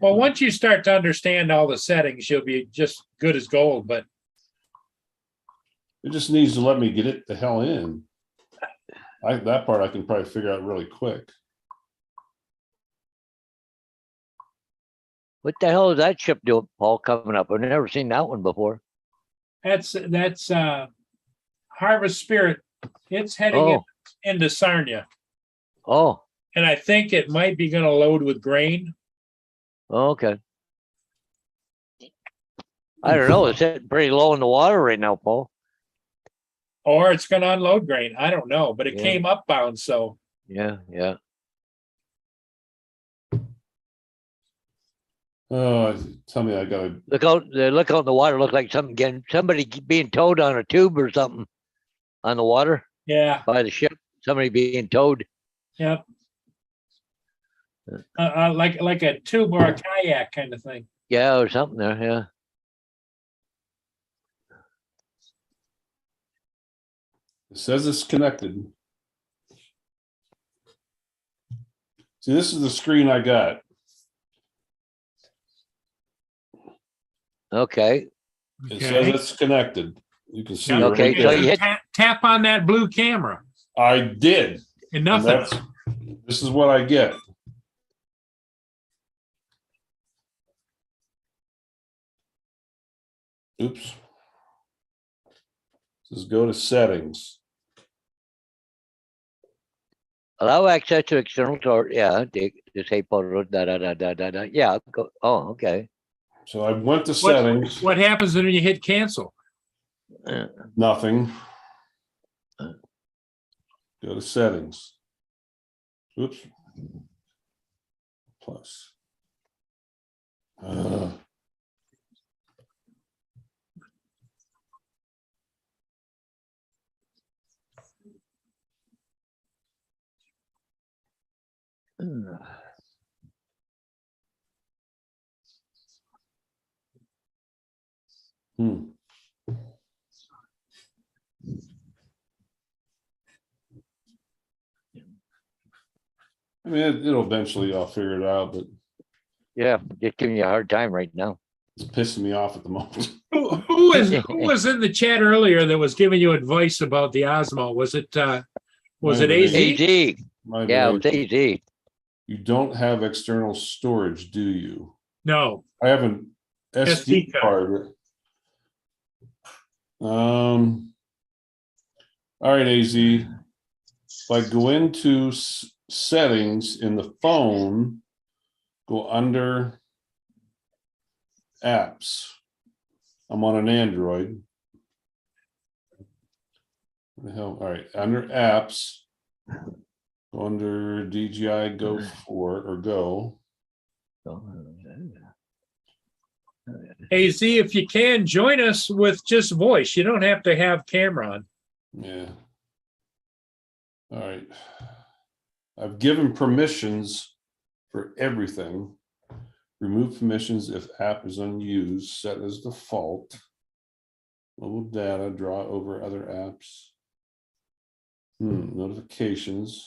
Well, once you start to understand all the settings, you'll be just good as gold, but It just needs to let me get it the hell in. That part I can probably figure out really quick. what the hell is that ship doing, Paul, coming up? I've never seen that one before. that's Harvest Spirit. It's heading Oh, into Sarnia. oh, And I think it might be gonna load with grain. okay. I don't know. It's sitting pretty low in the water right now, Paul. Or it's gonna unload grain. I don't know, but it Yeah. came upbound, so Yeah, yeah. Oh, tell me I gotta, Look out in the water. Look like somebody being towed on a tube or something on the water yeah, by the ship. Somebody being towed. yep. Like a tube or a kayak kind of thing. Yeah, or something there. Yeah. it says it's connected. See, this is the screen I got. Okay. It says it's connected. You can see. Now, right Okay, so there. you hit- tap on that blue camera I did. and And nothing. this is what I get. Oops. Says go to settings. Allow access to external source. Yeah. Disable. Da. Yeah. Go. Oh, okay. So I went to settings, What happens when you hit cancel? nothing. Go to settings. Oops. Plus. Hmm. I mean, it'll eventually, I'll figure it out, but Yeah. Just giving you a hard time right now. it's pissing me off at the moment. Who was in the chat earlier that was giving you advice about the Osmo? Was it AZ? AZ. My Yeah, bad. it was AZ. You don't have external storage, do you? No. I have an SD SD card. All right, AZ. If I go into settings in the phone, go under apps. I'm on an Android. What the hell? All right, under apps, go under DJI Go 4 or Go. AZ, if you can, join us with just voice. You don't have to have camera on. Yeah. All right. I've given permissions for everything. Remove permissions if app is unused, set as default. Mobile data, draw over other apps. Notifications.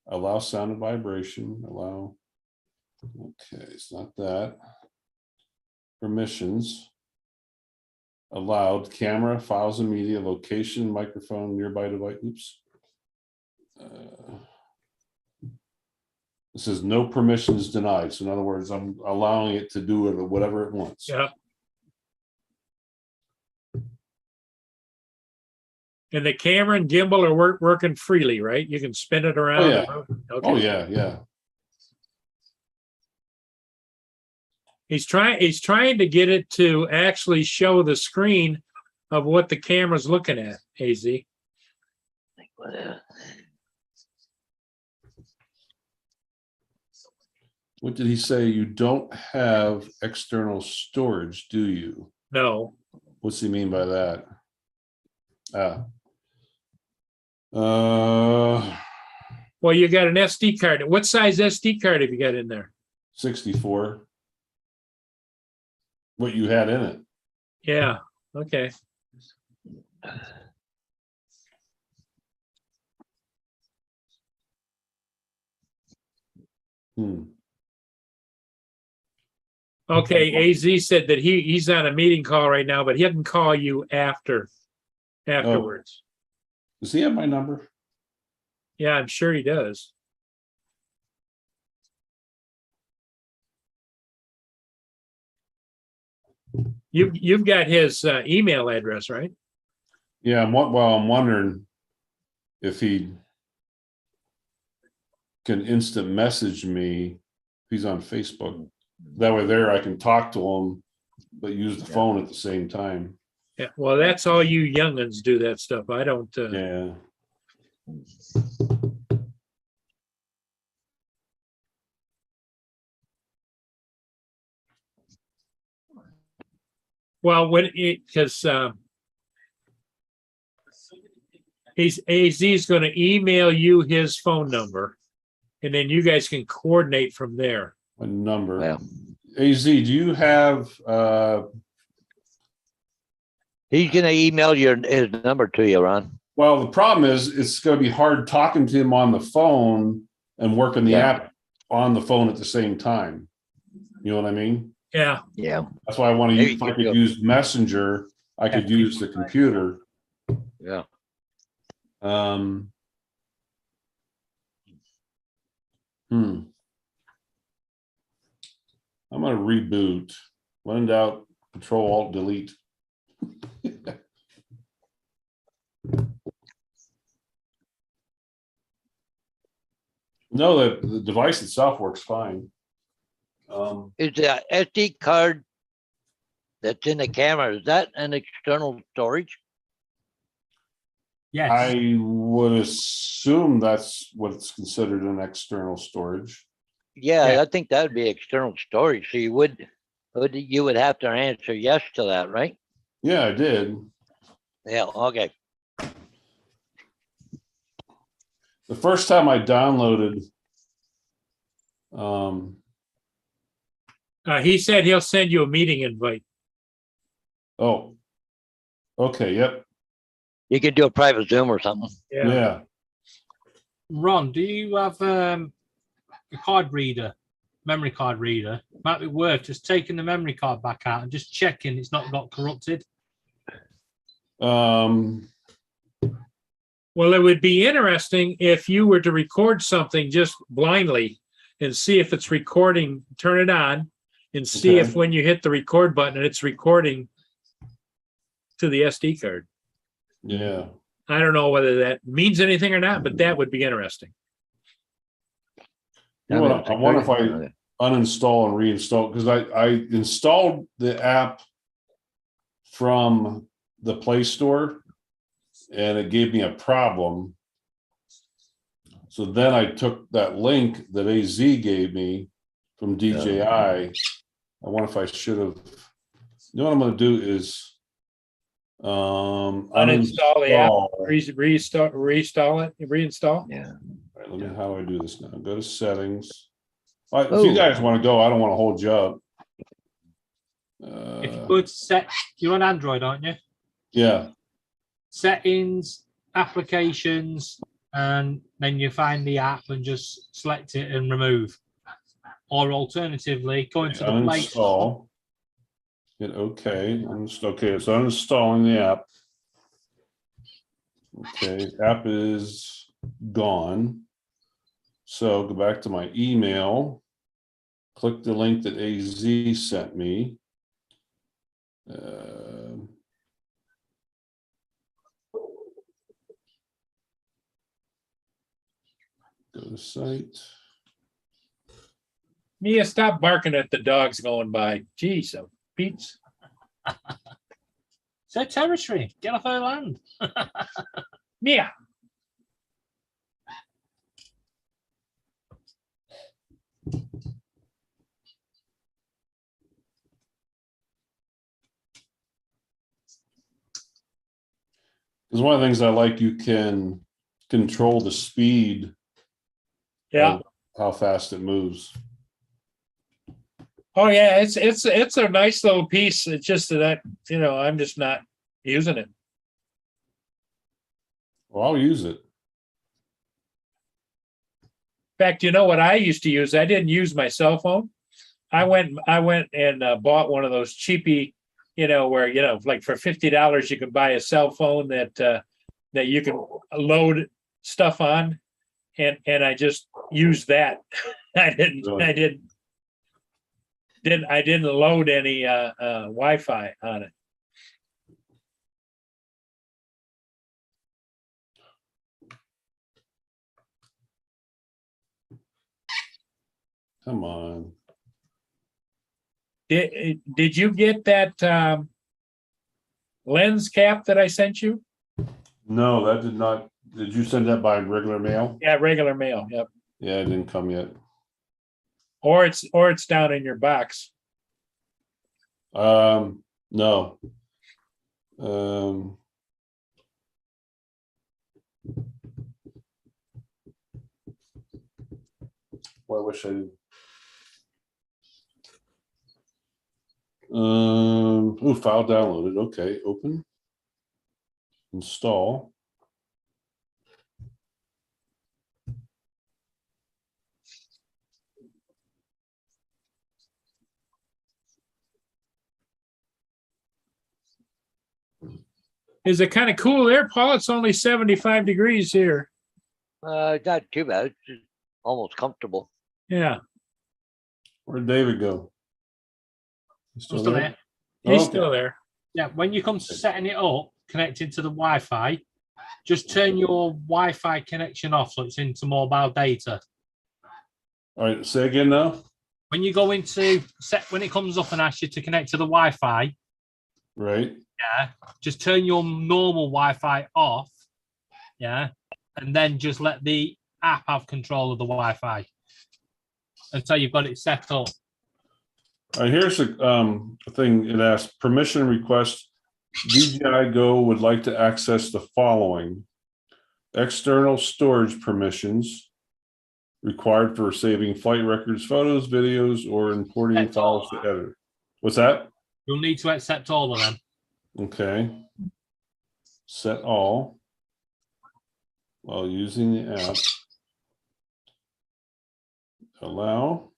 Allow sound and vibration, allow. Okay, it's not that. Permissions. Allowed camera, files and media, location, microphone, nearby device, oops. It says no permissions denied. So in other words, I'm allowing it to do it or whatever it wants. Yep. And the camera and gimbal are working freely, right? You can spin it around. yeah. Okay. Oh, yeah, yeah. He's trying to get it to actually show the screen of what the camera's looking at, AZ. What did he say? You don't have external storage, do you? No. What's he mean by that? Well, you got an SD card. What size SD card have you got in there? 64. What you had in it? Yeah, okay. Okay, AZ said that he's on a meeting call right now, but he can call you afterwards. Does he have my number? Yeah, I'm sure he does. You've got his email address, right? Yeah, I'm wondering if he can instant message me if he's on Facebook. That way there I can talk to him, but use the phone at the same time. Yeah, well, that's all you youngins do that stuff. I don't. Yeah. Well, because AZ's going to email you his phone number, and then you guys can coordinate from there. My number. Yeah. AZ, do you have He's gonna email his number to you, Ron. well, the problem is it's gonna be hard talking to him on the phone and working the Yeah. app on the phone at the same time. You know what I mean? Yeah. Yeah, That's why I want to Maybe use, if I you could do. use Messenger, I could use the computer. yeah. I'm gonna reboot, blend out, Control Alt Delete. No, the device itself works fine. Is the SD card that's in the camera, is that an external storage? Yes. I would assume that's what it's considered an external storage. Yeah, Yeah. I think that would be external storage. So you would have to answer yes to that, right? Yeah, I did. Yeah, okay. The first time I downloaded, He said he'll send you a meeting invite. oh, okay, yep, You can do a private Zoom or something. Yeah. yeah. Ron, do you have a card reader, memory card reader? Might be worth just taking the memory card back out and just checking it's not got corrupted. Well, it would be interesting if you were to record something just blindly and see if it's recording, turn it on and see Okay. if when you hit the record button, it's recording to the SD card. Yeah, I don't know whether that means anything or not, but that would be interesting. You know what, I wonder if I uninstall and reinstall, because I installed the app from the Play Store and it gave me a problem. So then I took that link that AZ gave me from DJI. I wonder if I should have, you know what I'm gonna do is Uninstall the app, reinstall it, reinstall. Yeah. All right, let me, how do I do this now? Go to settings. If you Oh. guys want to go, I don't want to hold you up. If you go to set, you're on Android, aren't you? Yeah, Settings, applications, and then you find the app and just select it and remove. Or alternatively, go into the Play Store. uninstall. Hit OK. Okay, it's uninstalling the app. Okay, app is gone. So go back to my email. Click the link that AZ sent me. Go to site. Mia, stop barking at the dogs going by. Jeez, so Pete's. It's their territory. Get off their land. Mia. Because one of the things I like, you can control the speed. Yeah. of how fast it moves. Oh yeah, it's a nice little piece. It's just that I'm just not using it. Well, I'll use it. In fact, you know what I used to use? I didn't use my cell phone. I went and bought one of those cheapy, where like for $50 you could buy a cell phone that you can load stuff on, and I just used that. I didn't load any Wi-Fi on it. Come on. Did you get that lens cap that I sent you? No, that did not. Did you send that by regular mail? Yeah, regular mail. Yep. Yeah, it didn't come yet. Or it's down in your box. No. Well, I wish I did. File downloaded. Okay, open. Install. Is it kind of cool there, Paul? It's only 75 degrees here. Not too bad. It's just almost comfortable. Yeah, Where'd David go? He's I'm still there. he's Okay. still there. Yeah, when you come to setting it up, connecting to the Wi-Fi, just turn your Wi-Fi connection off so it's into mobile data. All right, say again now. When you go into when it comes up and asks you to connect to the Wi-Fi, Right. yeah, just turn your normal Wi-Fi off, yeah, and then just let the app have control of the Wi-Fi until you've got it set up. All right, here's a thing. It asks permission request. DJI Go would like to access the following: external storage permissions required for saving flight records, photos, videos, or importing That's files to all. editor. What's that? You'll need to accept all of them. Okay. Set all while using the app. Allow.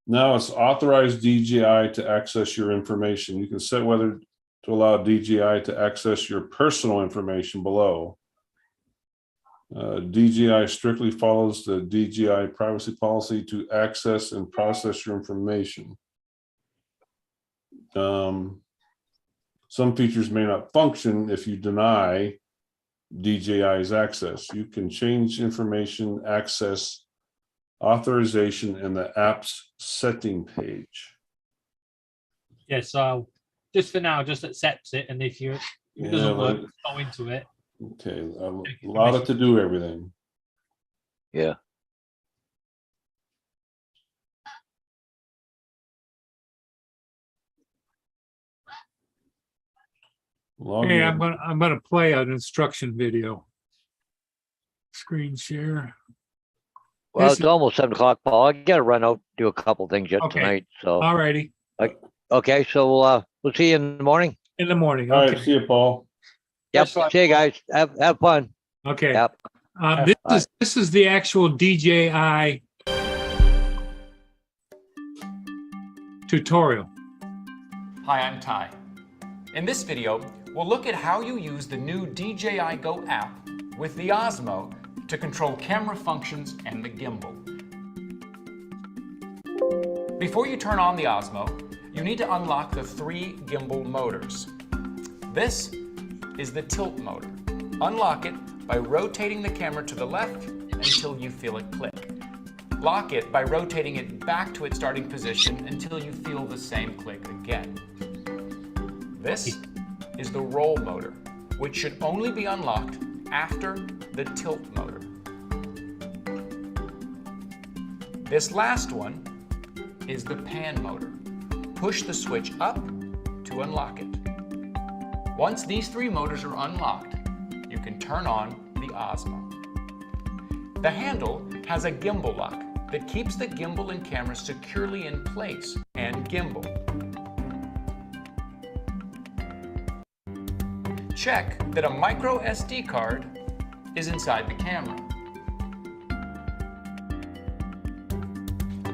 Now it's authorized DJI to access your information. You can set whether to allow DJI to access your personal information below. DJI strictly follows the DJI privacy policy to access and process your information. Some features may not function if you deny DJI's access. You can change information access authorization in the app's setting page. Yeah, so just for now, just accept it, and if it doesn't work, go into it. Okay, allow it to do everything. Yeah. Log Hey, in. I'm gonna play an instruction video. Screen share. Well, This- it's almost 7 o'clock, Paul. I gotta run out, do a couple things yet Okay. tonight, so, All righty, okay, so, we'll see you in the morning. in the morning. All right, Okay, see you, Paul. Yep, That's right, see you guys. Have fun. okay. Yep. This is the actual DJI tutorial. Hi, I'm Ty. In this video, we'll look at how you use the new DJI Go app with the Osmo to control camera functions and the gimbal. Before you turn on the Osmo, you need to unlock the 3 gimbal motors. This is the tilt motor. Unlock it by rotating the camera to the left until you feel it click. Lock it by rotating it back to its starting position until you feel the same click again. This is the roll motor, which should only be unlocked after the tilt motor. This last one is the pan motor. Push the switch up to unlock it. Once these 3 motors are unlocked, you can turn on the Osmo. The handle has a gimbal lock that keeps the gimbal and camera securely in place and gimbal. Check that a micro SD card is inside the camera.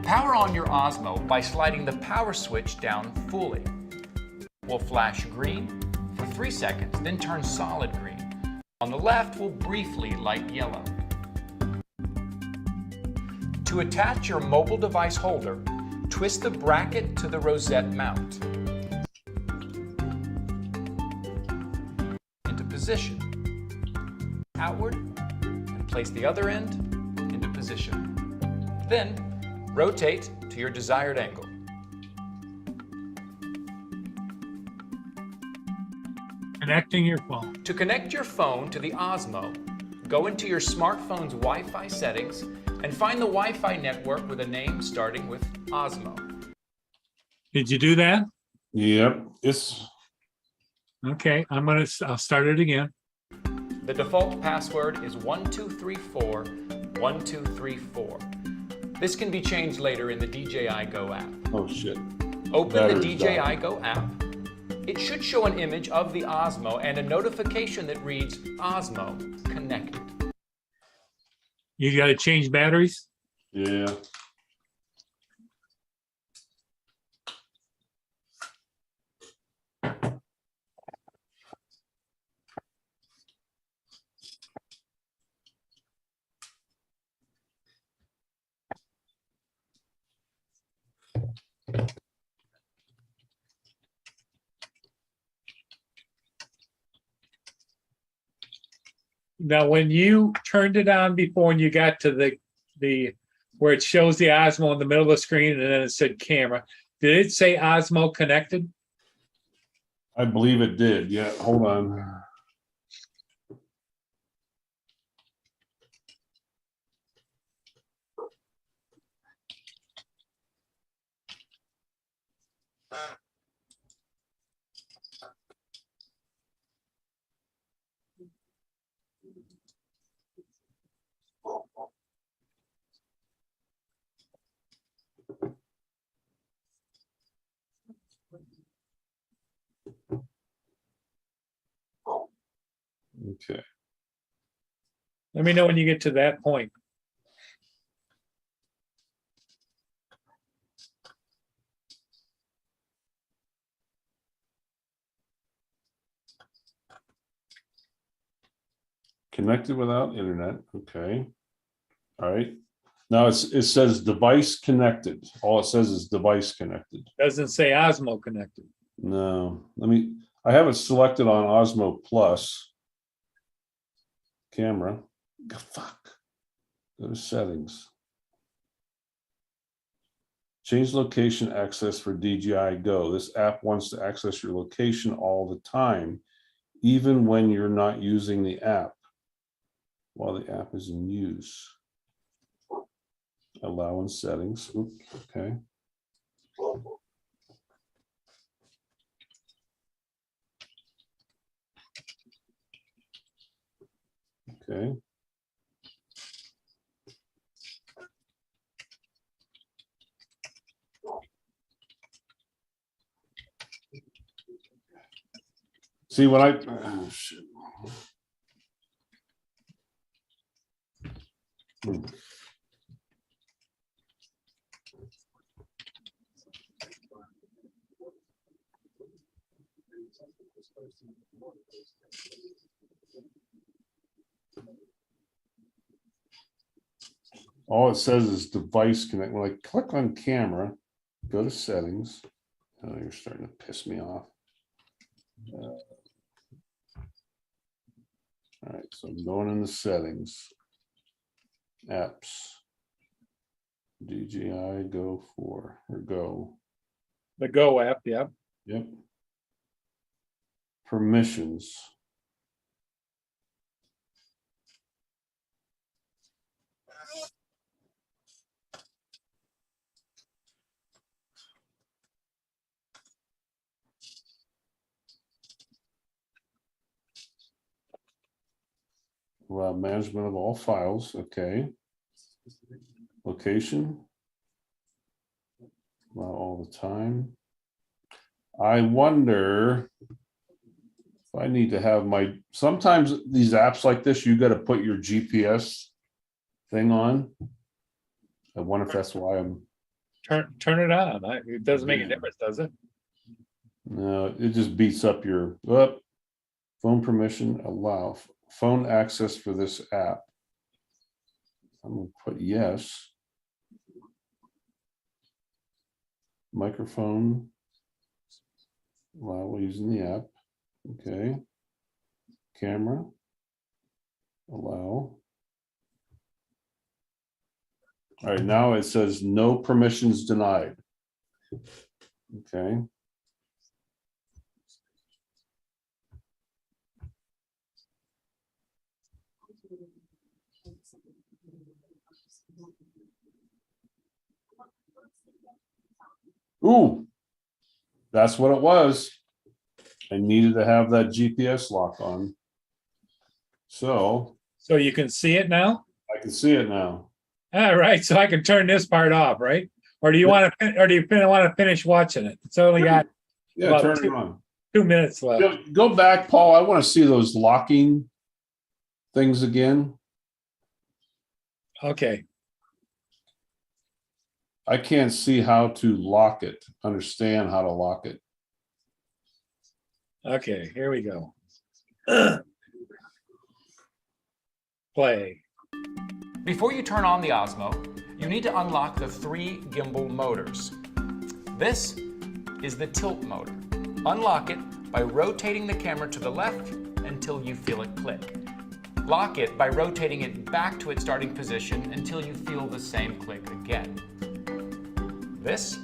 Power on your Osmo by sliding the power switch down fully. Will flash green for 3 seconds, then turn solid green. On the left will briefly light yellow. To attach your mobile device holder, twist the bracket to the rosette mount. Into position. Outward, and place the other end into position. Then, rotate to your desired angle. Connecting your phone. To connect your phone to the Osmo, go into your smartphone's Wi-Fi settings and find the Wi-Fi network with a name starting with Osmo. Did you do that? Yep, it's Okay, I'll start it again. The default password is 12341234. This can be changed later in the DJI Go app. oh shit. Open the Battery's DJI dying. Go app. It should show an image of the Osmo and a notification that reads Osmo connected. You got to change batteries? Yeah. Now, when you turned it on before and you got to the where it shows the Osmo in the middle of the screen and then it said camera, did it say Osmo connected? I believe it did. Yeah, hold on. Okay. Let me know when you get to that point. Connected without internet. Okay. All right. Now it says device connected. All it says is device connected. Doesn't say Osmo connected. No, I have it selected on Osmo Plus. Camera. Fuck. Go to settings. Change location access for DJI Go. This app wants to access your location all the time, even when you're not using the app, while the app is in use. Allow in settings. Oops, okay. Okay. See, when I, oh, shit. All it says is device connect. When I click on camera, go to settings. Oh, you're starting to piss me off. All right, so I'm going in the settings. Apps. DJI Go 4 or Go. The Go app, yeah. Yep. Permissions. Allow management of all files, okay. Location. Allow all the time. I wonder if I need to have my, sometimes these apps like this, you got to put your GPS thing on. I wonder if that's why I'm. Turn it on. It doesn't make a difference, does it? No, it just beats up your phone permission, allow phone access for this app. I'm gonna put yes. Microphone. Allow using the app. Okay. Camera. Allow. All right, now it says no permissions denied. Okay. Ooh, that's what it was. I needed to have that GPS lock on. So So you can see it now? I can see it now. All right, so I can turn this part off, right? Or do you want to, or do you want to finish watching it? It's only got Yeah, Well, turn it on. 2 minutes left. Go back, Paul. I want to see those locking things again. Okay, I can't see how to lock it, understand how to lock it. okay, here we go. Play. Before you turn on the Osmo, you need to unlock the 3 gimbal motors. This is the tilt motor. Unlock it by rotating the camera to the left until you feel it click. Lock it by rotating it back to its starting position until you feel the same click again. This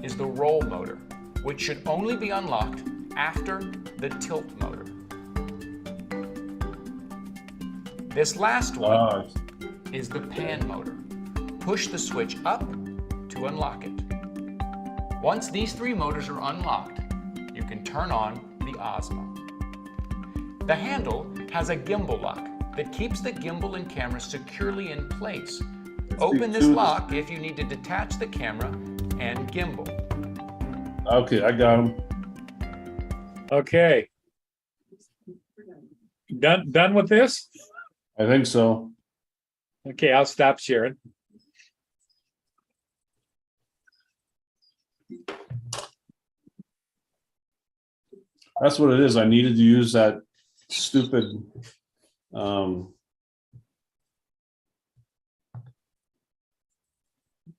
is the roll motor, which should only be unlocked after the tilt motor. This last one is the pan motor. Push the switch up to unlock it. Once these 3 motors are unlocked, you can turn on the Osmo. The handle has a gimbal lock that keeps the gimbal and camera securely in place. Open this lock if you need to detach the camera and gimbal. Okay, I got them. Okay. Done with this? I think so. Okay, I'll stop sharing. That's what it is. I needed to use that stupid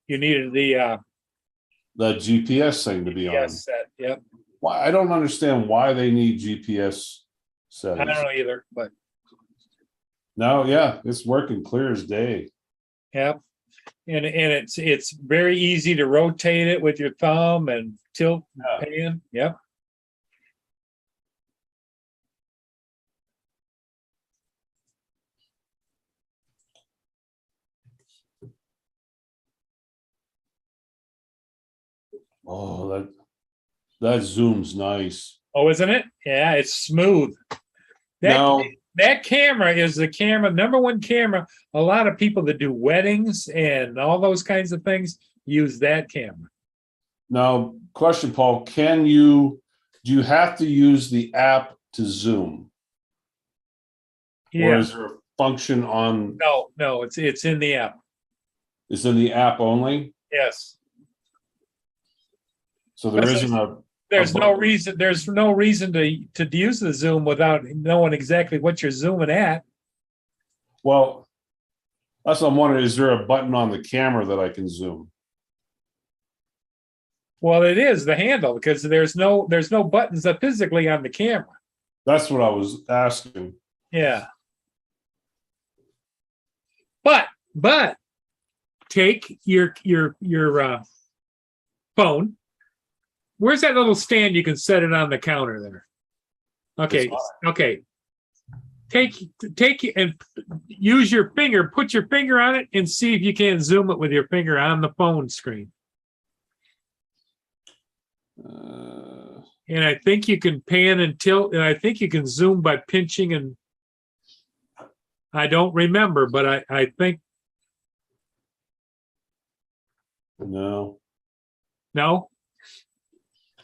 You needed the that GPS thing to be on. yes set. Yep. Why I don't understand why they need GPS I don't settings. know either, but No, yeah, it's working clear as day. yep. And it's very easy to rotate it with your thumb and tilt Yeah. pan. Yep. Oh, that zoom's nice. Oh, isn't it? Yeah, it's smooth. That, Now, that camera is the camera, #1 camera. A lot of people that do weddings and all those kinds of things use that camera. question, Paul, do you have to use the app to zoom? Or Yeah, is there a function on, no, it's in the app. is in the app only? Yes. So there Listen, isn't a, There's no button. reason, there's no reason to use the zoom without knowing exactly what you're zooming at. well, that's what I'm wondering, is there a button on the camera that I can zoom? Well, it is the handle because there's no buttons that physically on the camera. That's what I was asking. Yeah. But take your phone. Where's that little stand you can set it on the counter there? Okay, It's okay. Take and use your finger, put your finger on it and see if you can zoom it with your finger on the phone screen. And I think you can pan and tilt, and I think you can zoom by pinching, and I don't remember, but I think, No, no?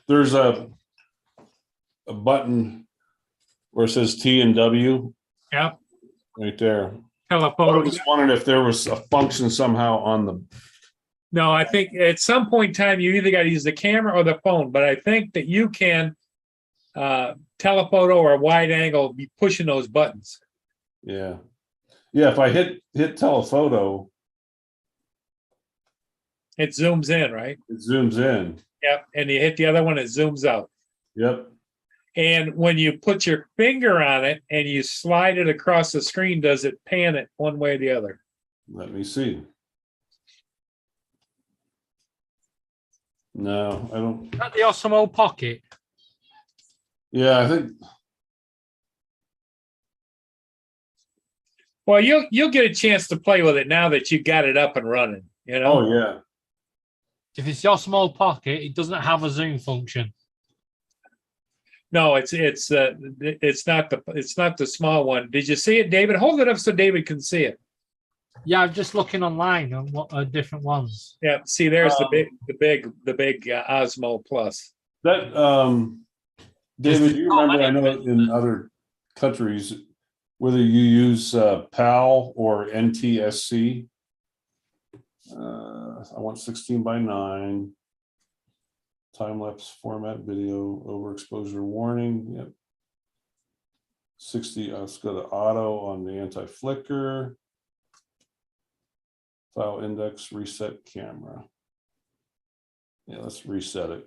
there's a button where it says T and W Yep, right there. I telephoto. was just wondering if there was a function somehow on the, No, I think at some point in time, you either got to use the camera or the phone, but I think that you can telephoto or wide angle be pushing those buttons. yeah. Yeah, if I hit telephoto, It zooms in, right? it zooms in. Yep, and you hit the other one, it zooms out. Yep. And when you put your finger on it and you slide it across the screen, does it pan it one way or the other? Let me see. No, I don't. Is that the Osmo Pocket? Yeah, I think, Well, you'll get a chance to play with it now that you got it up and running, you know? oh, yeah. If it's the Osmo Pocket, it doesn't have a zoom function. No, it's not the small one. Did you see it, David? Hold it up so David can see it. Yeah, I'm just looking online on what are different ones. Yeah, see, there's the big Osmo Plus. That, David, you remember, I know in other countries, whether you use PAL or NTSC, I want 16:9, time-lapse format video, overexposure warning, yep. 60, let's go to auto on the anti-flicker. File index, reset camera. Yeah, let's reset it.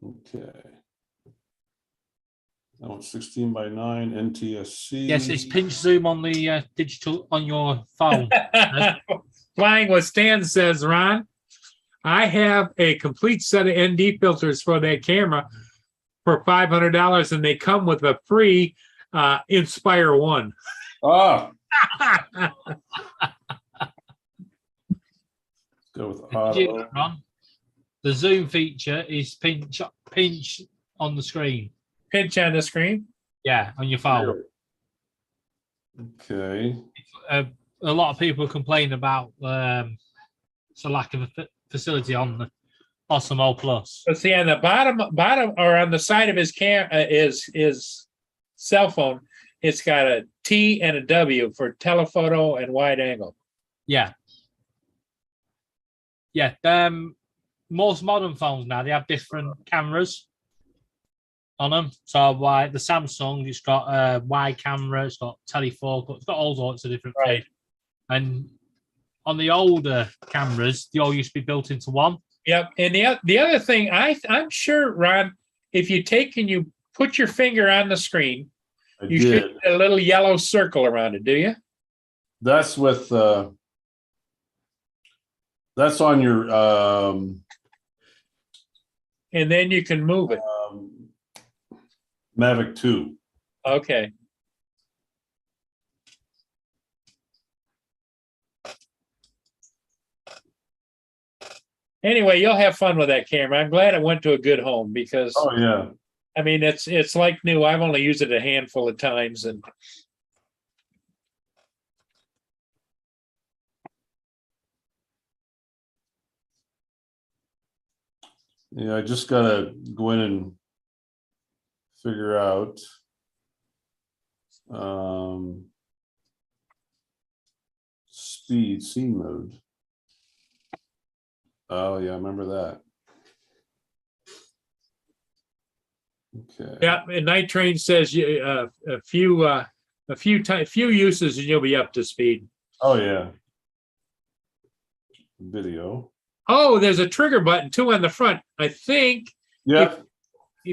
Okay. I want 16:9 NTSC. Yes, it's pinch zoom on the digital on your phone. Flying with Stan says, Ron, I have a complete set of ND filters for that camera for $500, and they come with a free Inspire One. Ah, go with auto. Ron, the zoom feature is pinch on the screen. Pinch on the screen. Yeah, on your phone. Okay. A lot of people complain about it's a lack of a facility on the Osmo Plus. But see, on the bottom or on the side of his his cell phone, it's got a T and a W for telephoto and wide angle. Yeah. Yeah. Most modern phones now, they have different cameras on them. So like the Samsung, it's got a wide camera, it's got telephoto, it's got all sorts of different things. And on the older cameras, they all used to be built into one. Yep. And the other thing, I'm sure, Ron, if you take and you put your finger on the screen, you should get a little yellow circle around it, do you? That's with that's on your and then you can move it. Mavic 2. Okay. Anyway, you'll have fun with that camera. I'm glad it went to a good home because Oh yeah. I mean it's like new. I've only used it a handful of times, and Yeah, I just gotta go in and figure out. Speed scene mode. Oh yeah, I remember that. Okay. Yeah, and Night Train says a few uses and you'll be up to speed. Oh yeah. Video. Oh, there's a trigger button too on the front. I think. Yeah. If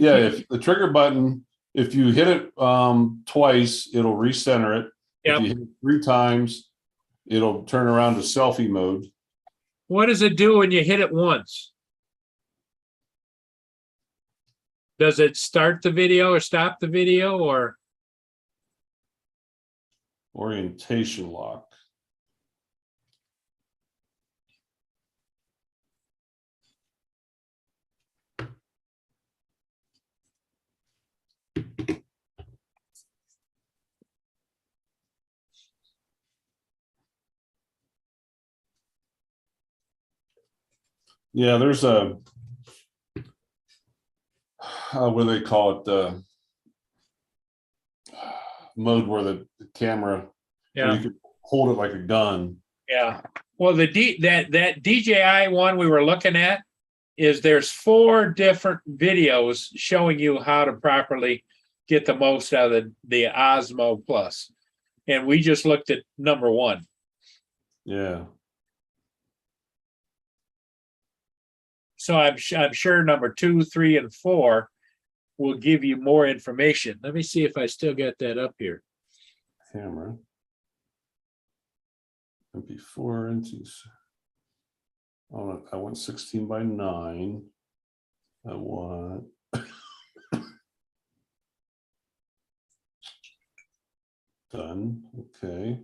Yeah, you- if the trigger button, if you hit it twice, it'll recenter it. Yep. If you hit it 3 times, it'll turn around to selfie mode. What does it do when you hit it once? Does it start the video or stop the video or? Orientation lock. Yeah, there's a what do they call it? The mode where the camera, where Yeah, you can hold it like a gun. yeah. Well, that DJI one we were looking at is there's 4 different videos showing you how to properly get the most out of the Osmo Plus. And we just looked at number 1. Yeah. So I'm sure number 2, 3, and 4 will give you more information. Let me see if I still got that up here. Camera. MP4 into. Oh, I want 16:9. I want. Done. Okay.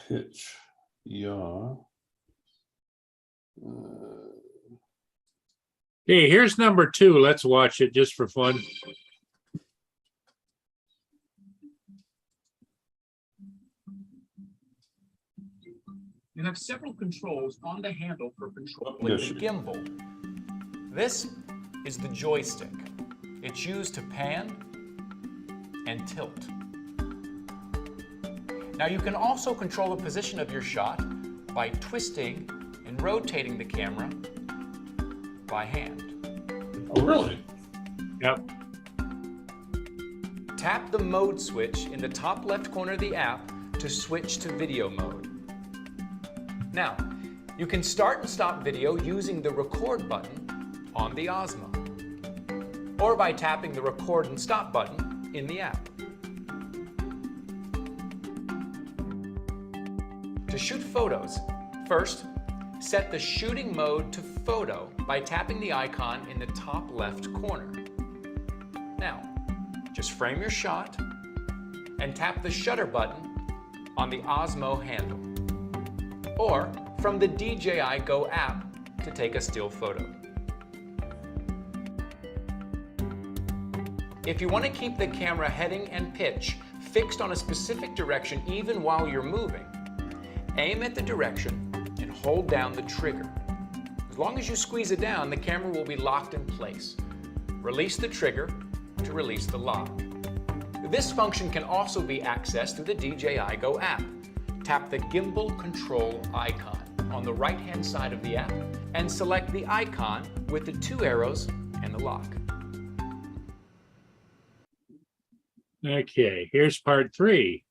Pitch. Yeah. Hey, here's number 2. Let's watch it just for fun. You have several controls on the handle for controlling Yes. the gimbal. This is the joystick. It's used to pan and tilt. Now you can also control the position of your shot by twisting and rotating the camera by hand. Oh, really? Yep. Tap the mode switch in the top left corner of the app to switch to video mode. Now, you can start and stop video using the record button on the Osmo, or by tapping the record and stop button in the app. To shoot photos, first, set the shooting mode to photo by tapping the icon in the top left corner. Now, just frame your shot and tap the shutter button on the Osmo handle, or from the DJI Go app to take a still photo. If you want to keep the camera heading and pitch fixed on a specific direction even while you're moving, aim at the direction and hold down the trigger. As long as you squeeze it down, the camera will be locked in place. Release the trigger to release the lock. This function can also be accessed through the DJI Go app. Tap the gimbal control icon on the right-hand side of the app and select the icon with the 2 arrows and the lock. Okay, here's part 3.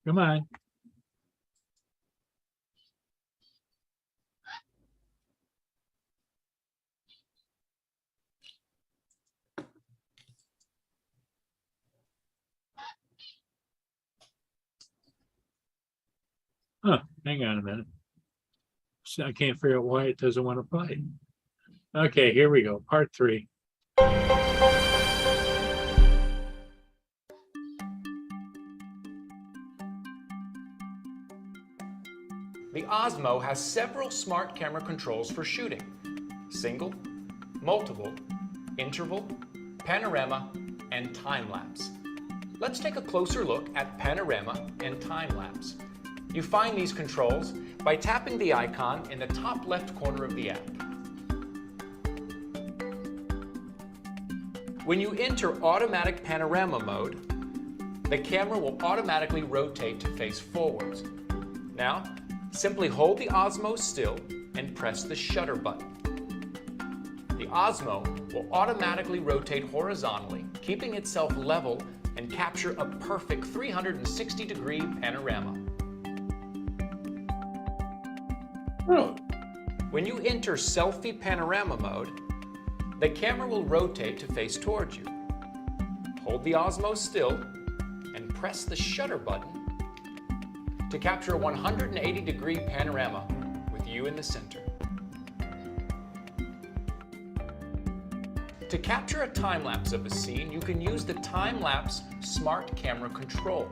Come on. Huh, hang on a minute. So I can't figure out why it doesn't want to play. Okay, here we go, part 3. The Osmo has several smart camera controls for shooting: single, multiple, interval, panorama, and time-lapse. Let's take a closer look at panorama and time-lapse. You find these controls by tapping the icon in the top left corner of the app. When you enter automatic panorama mode, the camera will automatically rotate to face forwards. Now, simply hold the Osmo still and press the shutter button. The Osmo will automatically rotate horizontally, keeping itself level and capture a perfect 360-degree panorama. Really? When you enter selfie panorama mode, the camera will rotate to face towards you. Hold the Osmo still and press the shutter button to capture a 180-degree panorama with you in the center. To capture a time-lapse of a scene, you can use the time-lapse smart camera control.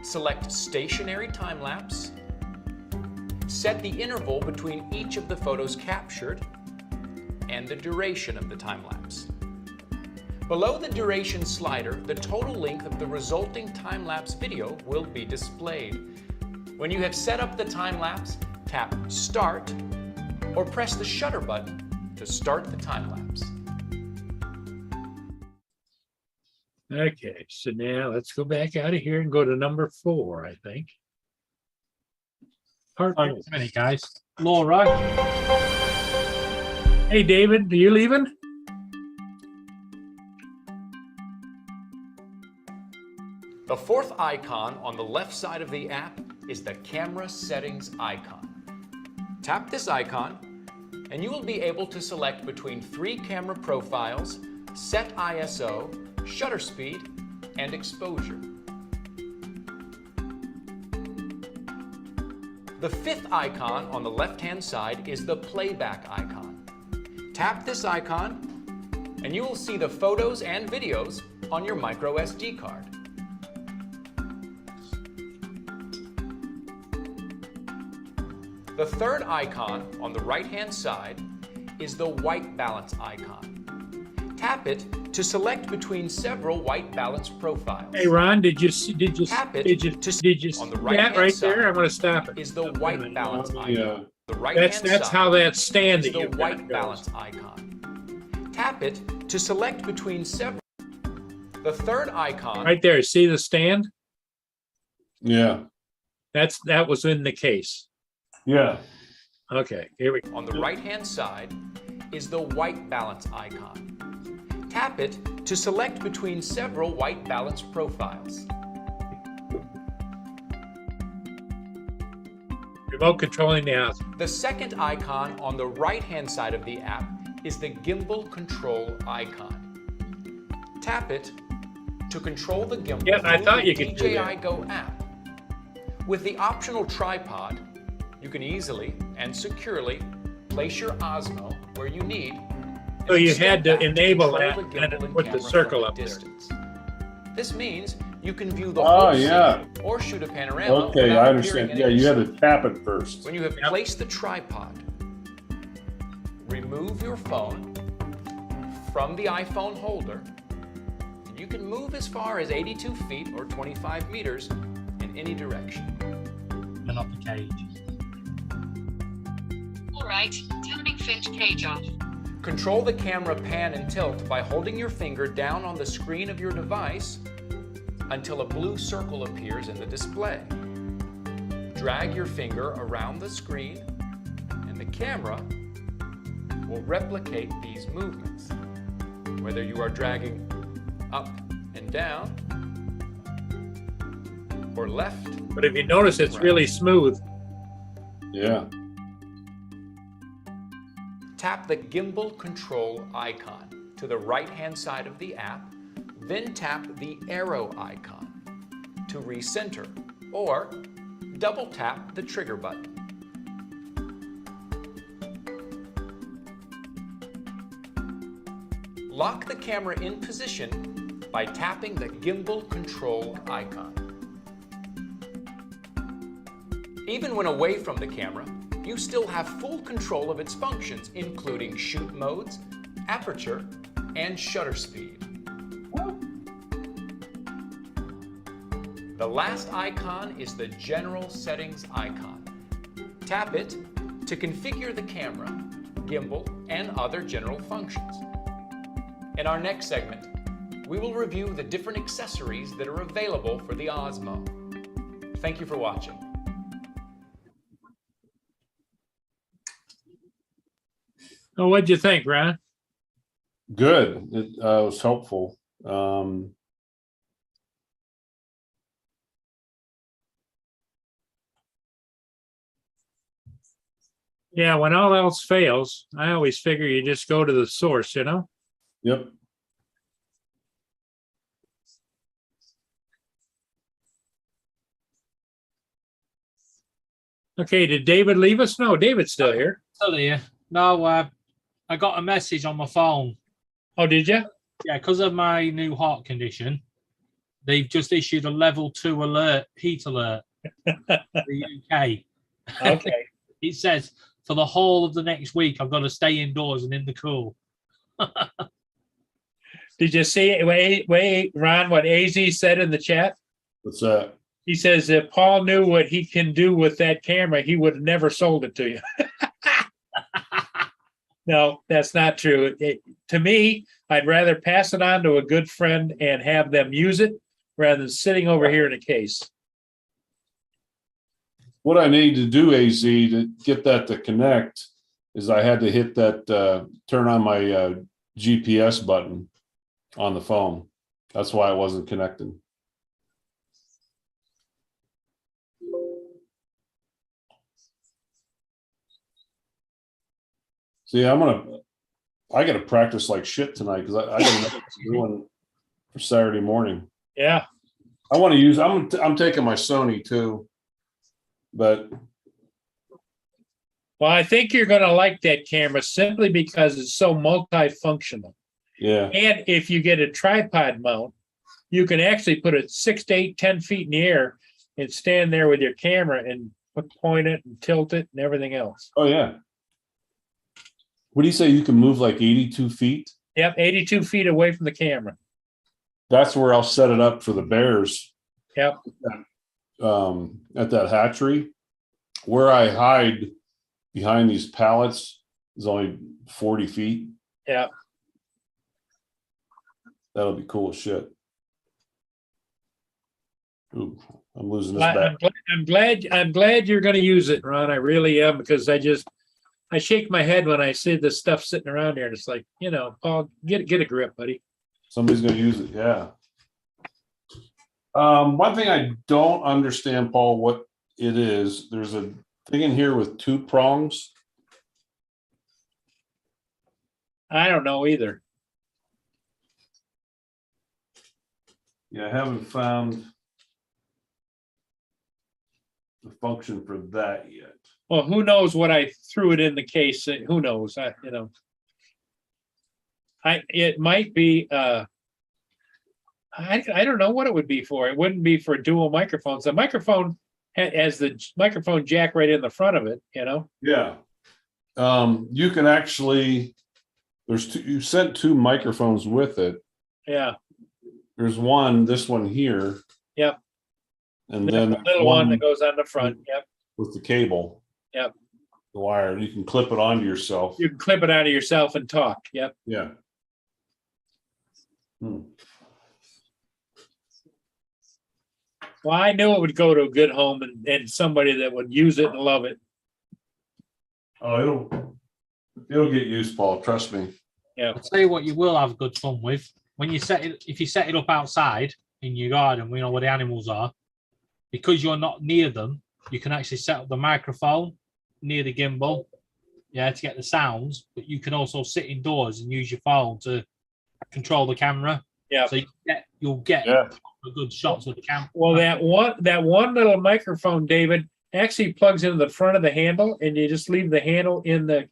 Select stationary time-lapse, set the interval between each of the photos captured, and the duration of the time-lapse. Below the duration slider, the total length of the resulting time-lapse video will be displayed. When you have set up the time-lapse, tap Start or press the shutter button to start the time-lapse. Okay, so now let's go back out of here and go to number 4, I think. Part Sorry, just a minute, guys. Laura, Hey, David, are you leaving? The fourth icon on the left side of the app is the camera settings icon. Tap this icon and you will be able to select between 3 camera profiles, set ISO, shutter speed, and exposure. The fifth icon on the left-hand side is the playback icon. Tap this icon and you will see the photos and videos on your micro SD card. The third icon on the right-hand side is the white balance icon. Tap it to select between several white balance profiles. Hey, Ron, did you see, Tap it did you to on the that right-hand right side there? I'm gonna stop it. is the white balance icon. Yeah. The right-hand That's side how that stand is that the you've got white goes. balance icon. Tap it to select between several. The third icon Right there, see the stand? Yeah, That was in the case. yeah. Okay, here we go. on the right-hand side is the white balance icon. Tap it to select between several white balance profiles. Remote controlling the house. The second icon on the right-hand side of the app is the gimbal control icon. Tap it to control the gimbal Yeah, I through thought the you could do that. DJI Go app. With the optional tripod, you can easily and securely place your Osmo where you need. and So you step had to back enable control that the and gimbal then and put the camera circle from a up there. distance. This means you can view the Oh, whole yeah. scene or shoot a panorama. Okay, without I appearing understand. in Yeah, any you had scene. to tap it first. When you have Yep. placed the tripod, remove your phone from the iPhone holder. You can move as far as 82 feet or 25 meters in any direction. and not the cage. All right, turning Finch cage off. Control the camera pan and tilt by holding your finger down on the screen of your device until a blue circle appears in the display. Drag your finger around the screen and the camera will replicate these movements. Whether you are dragging up and down or left. But if you notice, it's really smooth. Yeah. Tap the gimbal control icon to the right-hand side of the app, then tap the arrow icon to recenter, or double tap the trigger button. Lock the camera in position by tapping the gimbal control icon. Even when away from the camera, you still have full control of its functions, including shoot modes, aperture, and shutter speed. The last icon is the general settings icon. Tap it to configure the camera, gimbal, and other general functions. In our next segment, we will review the different accessories that are available for the Osmo. Thank you for watching. Oh, what'd you think, Ron? Good. It was helpful. Yeah, when all else fails, I always figure you just go to the source, you know? Yep. Okay, did David leave us? No, David's still here. Still here. No, I got a message on my phone. Oh, did you? Yeah, because of my new heart condition, they've just issued a level 2 alert, heat alert, the UK. Okay. It says for the whole of the next week, I've got to stay indoors and in the cool. Did you see it? Wait, Ron, what AZ said in the chat? What's that? He says if Paul knew what he can do with that camera, he would have never sold it to you. No, that's not true. To me, I'd rather pass it on to a good friend and have them use it rather than sitting over here in a case. What I need to do, AZ, to get that to connect is I had to hit that turn on my GPS button on the phone. That's why it wasn't connecting. See, I gotta practice like shit tonight because I gotta know what I'm doing for Saturday morning. Yeah. I want to use, I'm taking my Sony too, but Well, I think you're going to like that camera simply because it's so multifunctional. yeah, And if you get a tripod mount, you can actually put it 6 to 8, 10 feet in the air and stand there with your camera and point it and tilt it and everything else. oh yeah. What do you say? You can move like 82 feet? Yep, 82 feet away from the camera. That's where I'll set it up for the bears. Yep. At that hatchery. Where I hide behind these pallets is only 40 feet. Yeah. That'll be cool as shit. Ooh, I'm losing this I'm back. I'm glad you're going to use it, Ron. I really am, because I shake my head when I see this stuff sitting around here, and it's like, Paul, get a grip, buddy. Somebody's gonna use it, yeah. One thing I don't understand, Paul, what it is, there's a thing in here with 2 prongs. I don't know either. Yeah, I haven't found the function for that yet. Well, who knows what I threw it in the case? Who knows? It might be. I don't know what it would be for. It wouldn't be for dual microphones. The microphone has the microphone jack right in the front of it. Yeah. You can actually. You sent 2 microphones with it. Yeah. There's one. This one here. Yep. And then the little one that goes on the front. Yep. With the cable. Yep. The wire. You can clip it onto yourself. You can clip it out of yourself and talk. Yep. Yeah. Well, I knew it would go to a good home and somebody that would use it and love it. Oh, it'll get used, Paul. Trust me. Yeah. I'll tell you what you will have good fun with. When you set it, if you set it up outside in your garden, we know where the animals are, because you're not near them, you can actually set up the microphone near the gimbal, yeah, to get the sounds. But you can also sit indoors and use your phone to control the camera. Yeah. So you'll get Yeah. a good shots with the camera. Well, that one little microphone, David, actually plugs into the front of the handle, and you just leave the handle in the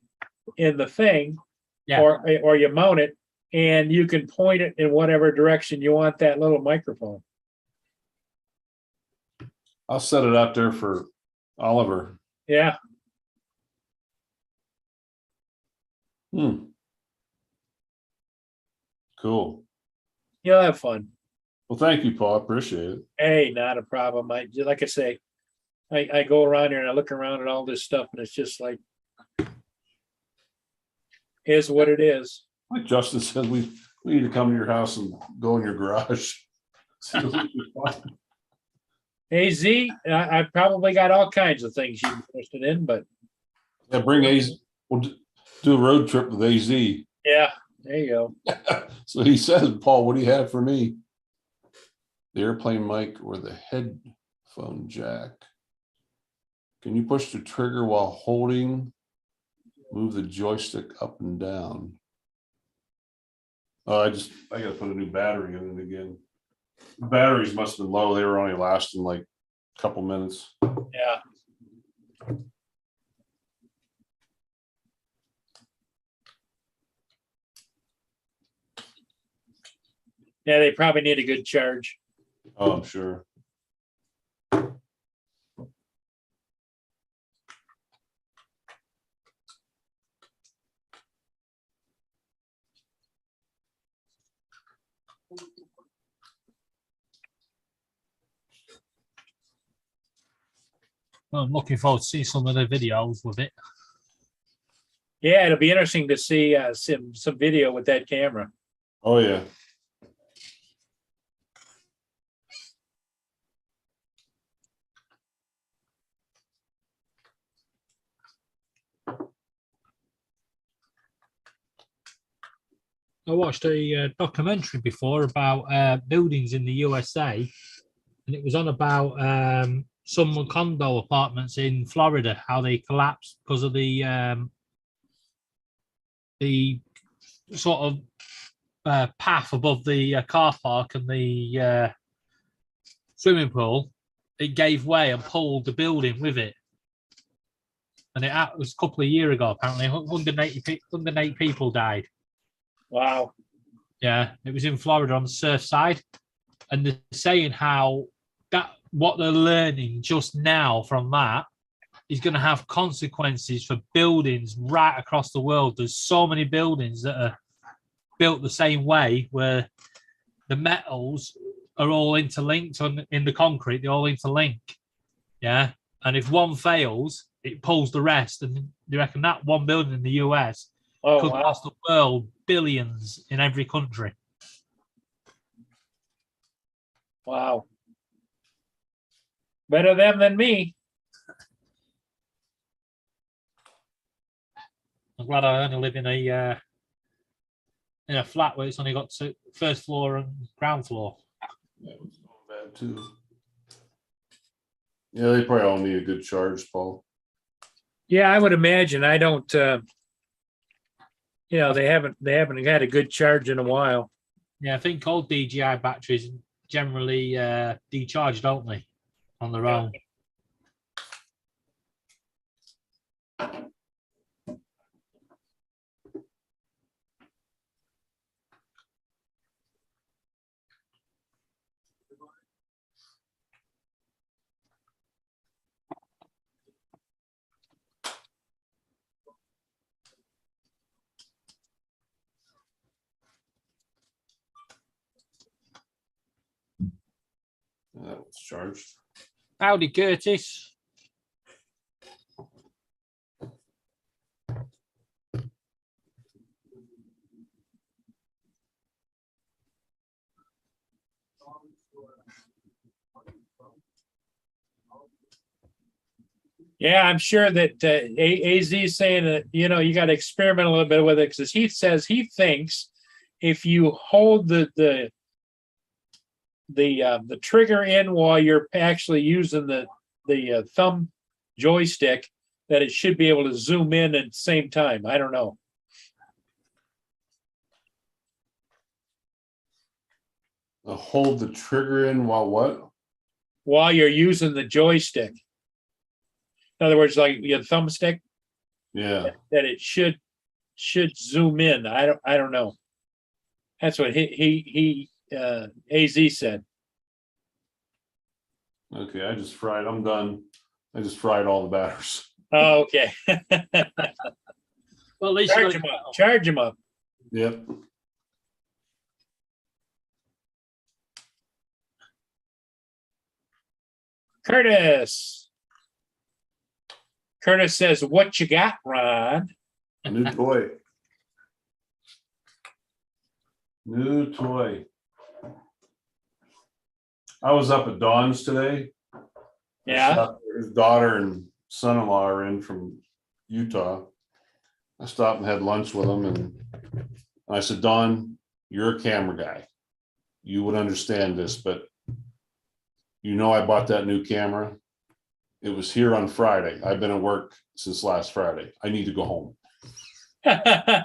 thing, Yeah. or you mount it, and you can point it in whatever direction you want that little microphone. I'll set it out there for Oliver. Yeah. Cool. You'll have fun. Well, thank you, Paul. I appreciate it. Hey, not a problem. Like I say, I go around here and I look around at all this stuff, and it's just like, is what it is. Like Justin said, we need to come to your house and go in your garage. See what we can find. Hey, Z, I've probably got all kinds of things you're interested in, but Yeah, bring AZ. We'll do a road trip with AZ. yeah, there you go. So he says, Paul, what do you have for me? The airplane mic or the headphone jack? Can you push the trigger while holding? Move the joystick up and down. Oh, I gotta put a new battery in it again. The batteries must have been low. They were only lasting like a couple minutes. Yeah. Yeah, they probably need a good charge. Oh, I'm sure. Well, I'm looking forward to see some of the videos with it. Yeah, it'll be interesting to see some video with that camera. Oh, yeah. I watched a documentary before about buildings in the USA, and it was on about some condo apartments in Florida, how they collapsed because of the sort of path above the car park and the swimming pool. It gave way and pulled the building with it. And it was a couple of years ago, apparently. 108 people died. Wow. Yeah, it was in Florida on the surf side. And they're saying how what they're learning just now from that is going to have consequences for buildings right across the world. There's so many buildings that are built the same way, where the metals are all interlinked in the concrete. They all interlink. Yeah. And if one fails, it pulls the rest. And they reckon that one building in the US could cost the world billions in every country. Wow. Better them than me. I'm glad I only live in a flat where it's only got first floor and ground floor. That was bad too. Yeah, they probably all need a good charge, Paul. Yeah, I would imagine. I don't. They haven't had a good charge in a while. Yeah, I think old DJI batteries generally decharge, don't they, on their own? That was charged. Howdy, Curtis. Yeah, I'm sure that AZ is saying that, you got to experiment a little bit with it, because he says he thinks if you hold the the trigger in while you're actually using the thumb joystick, that it should be able to zoom in at the same time. I don't know. Hold the trigger in while what? While you're using the joystick. In other words, like your thumbstick, Yeah. that it should zoom in. I don't know. That's what he AZ said. Okay, I'm done. I just fried all the batters. Oh, okay. Well, at least you Charge got him it. up. Charge him up. Yep. Curtis. Curtis says, "What you got, Ron?" A new toy. New toy. I was up at Dawn's today. Yeah. His daughter and son-in-law are in from Utah. I stopped and had lunch with them, and I said, Dawn, you're a camera guy. You would understand this, but you know I bought that new camera. It was here on Friday. I've been at work since last Friday. I need to go home.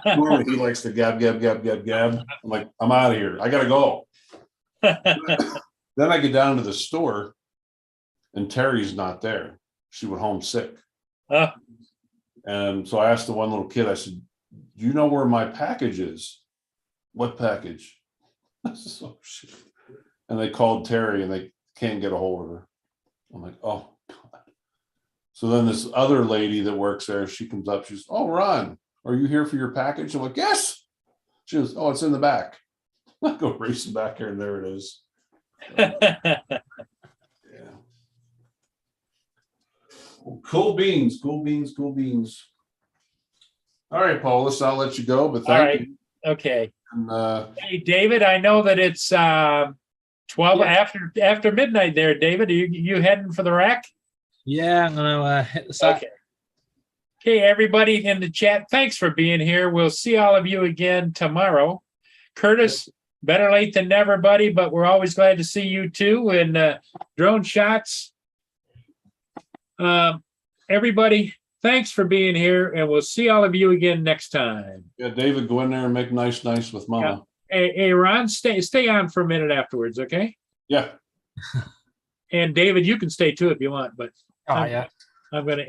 Normally he likes to gab. I'm like, I'm out of here. I gotta go. Then I get down to the store and Terry's not there. She went home sick. Huh. And so I asked the one little kid, I said, do you know where my package is? What package? I said, oh, shit. And they called Terry and they can't get a hold of her. I'm like, oh, God. So then this other lady that works there, she comes up, she's, oh, Ron, are you here for your package? I'm like, yes. She goes, oh, it's in the back. I go racing back here and there it is. Yeah. Cool beans. All right, Paulus, I'll let you go, but All thank right. you. Okay. And, Hey, David, I know that it's 12 after midnight there, David. Are you heading for the rack? Yeah, I'm gonna hit the side. Okay. Okay, everybody in the chat, thanks for being here. We'll see all of you again tomorrow. Curtis, better late than never, buddy, but we're always glad to see you too. And Drone Shots. Everybody, thanks for being here, and we'll see all of you again next time. yeah, David, go in there and make nice with Mama. Hey, Ron, stay on for a minute afterwards, okay? Yeah. And David, you can stay too if you want, but Oh, yeah. I'm gonna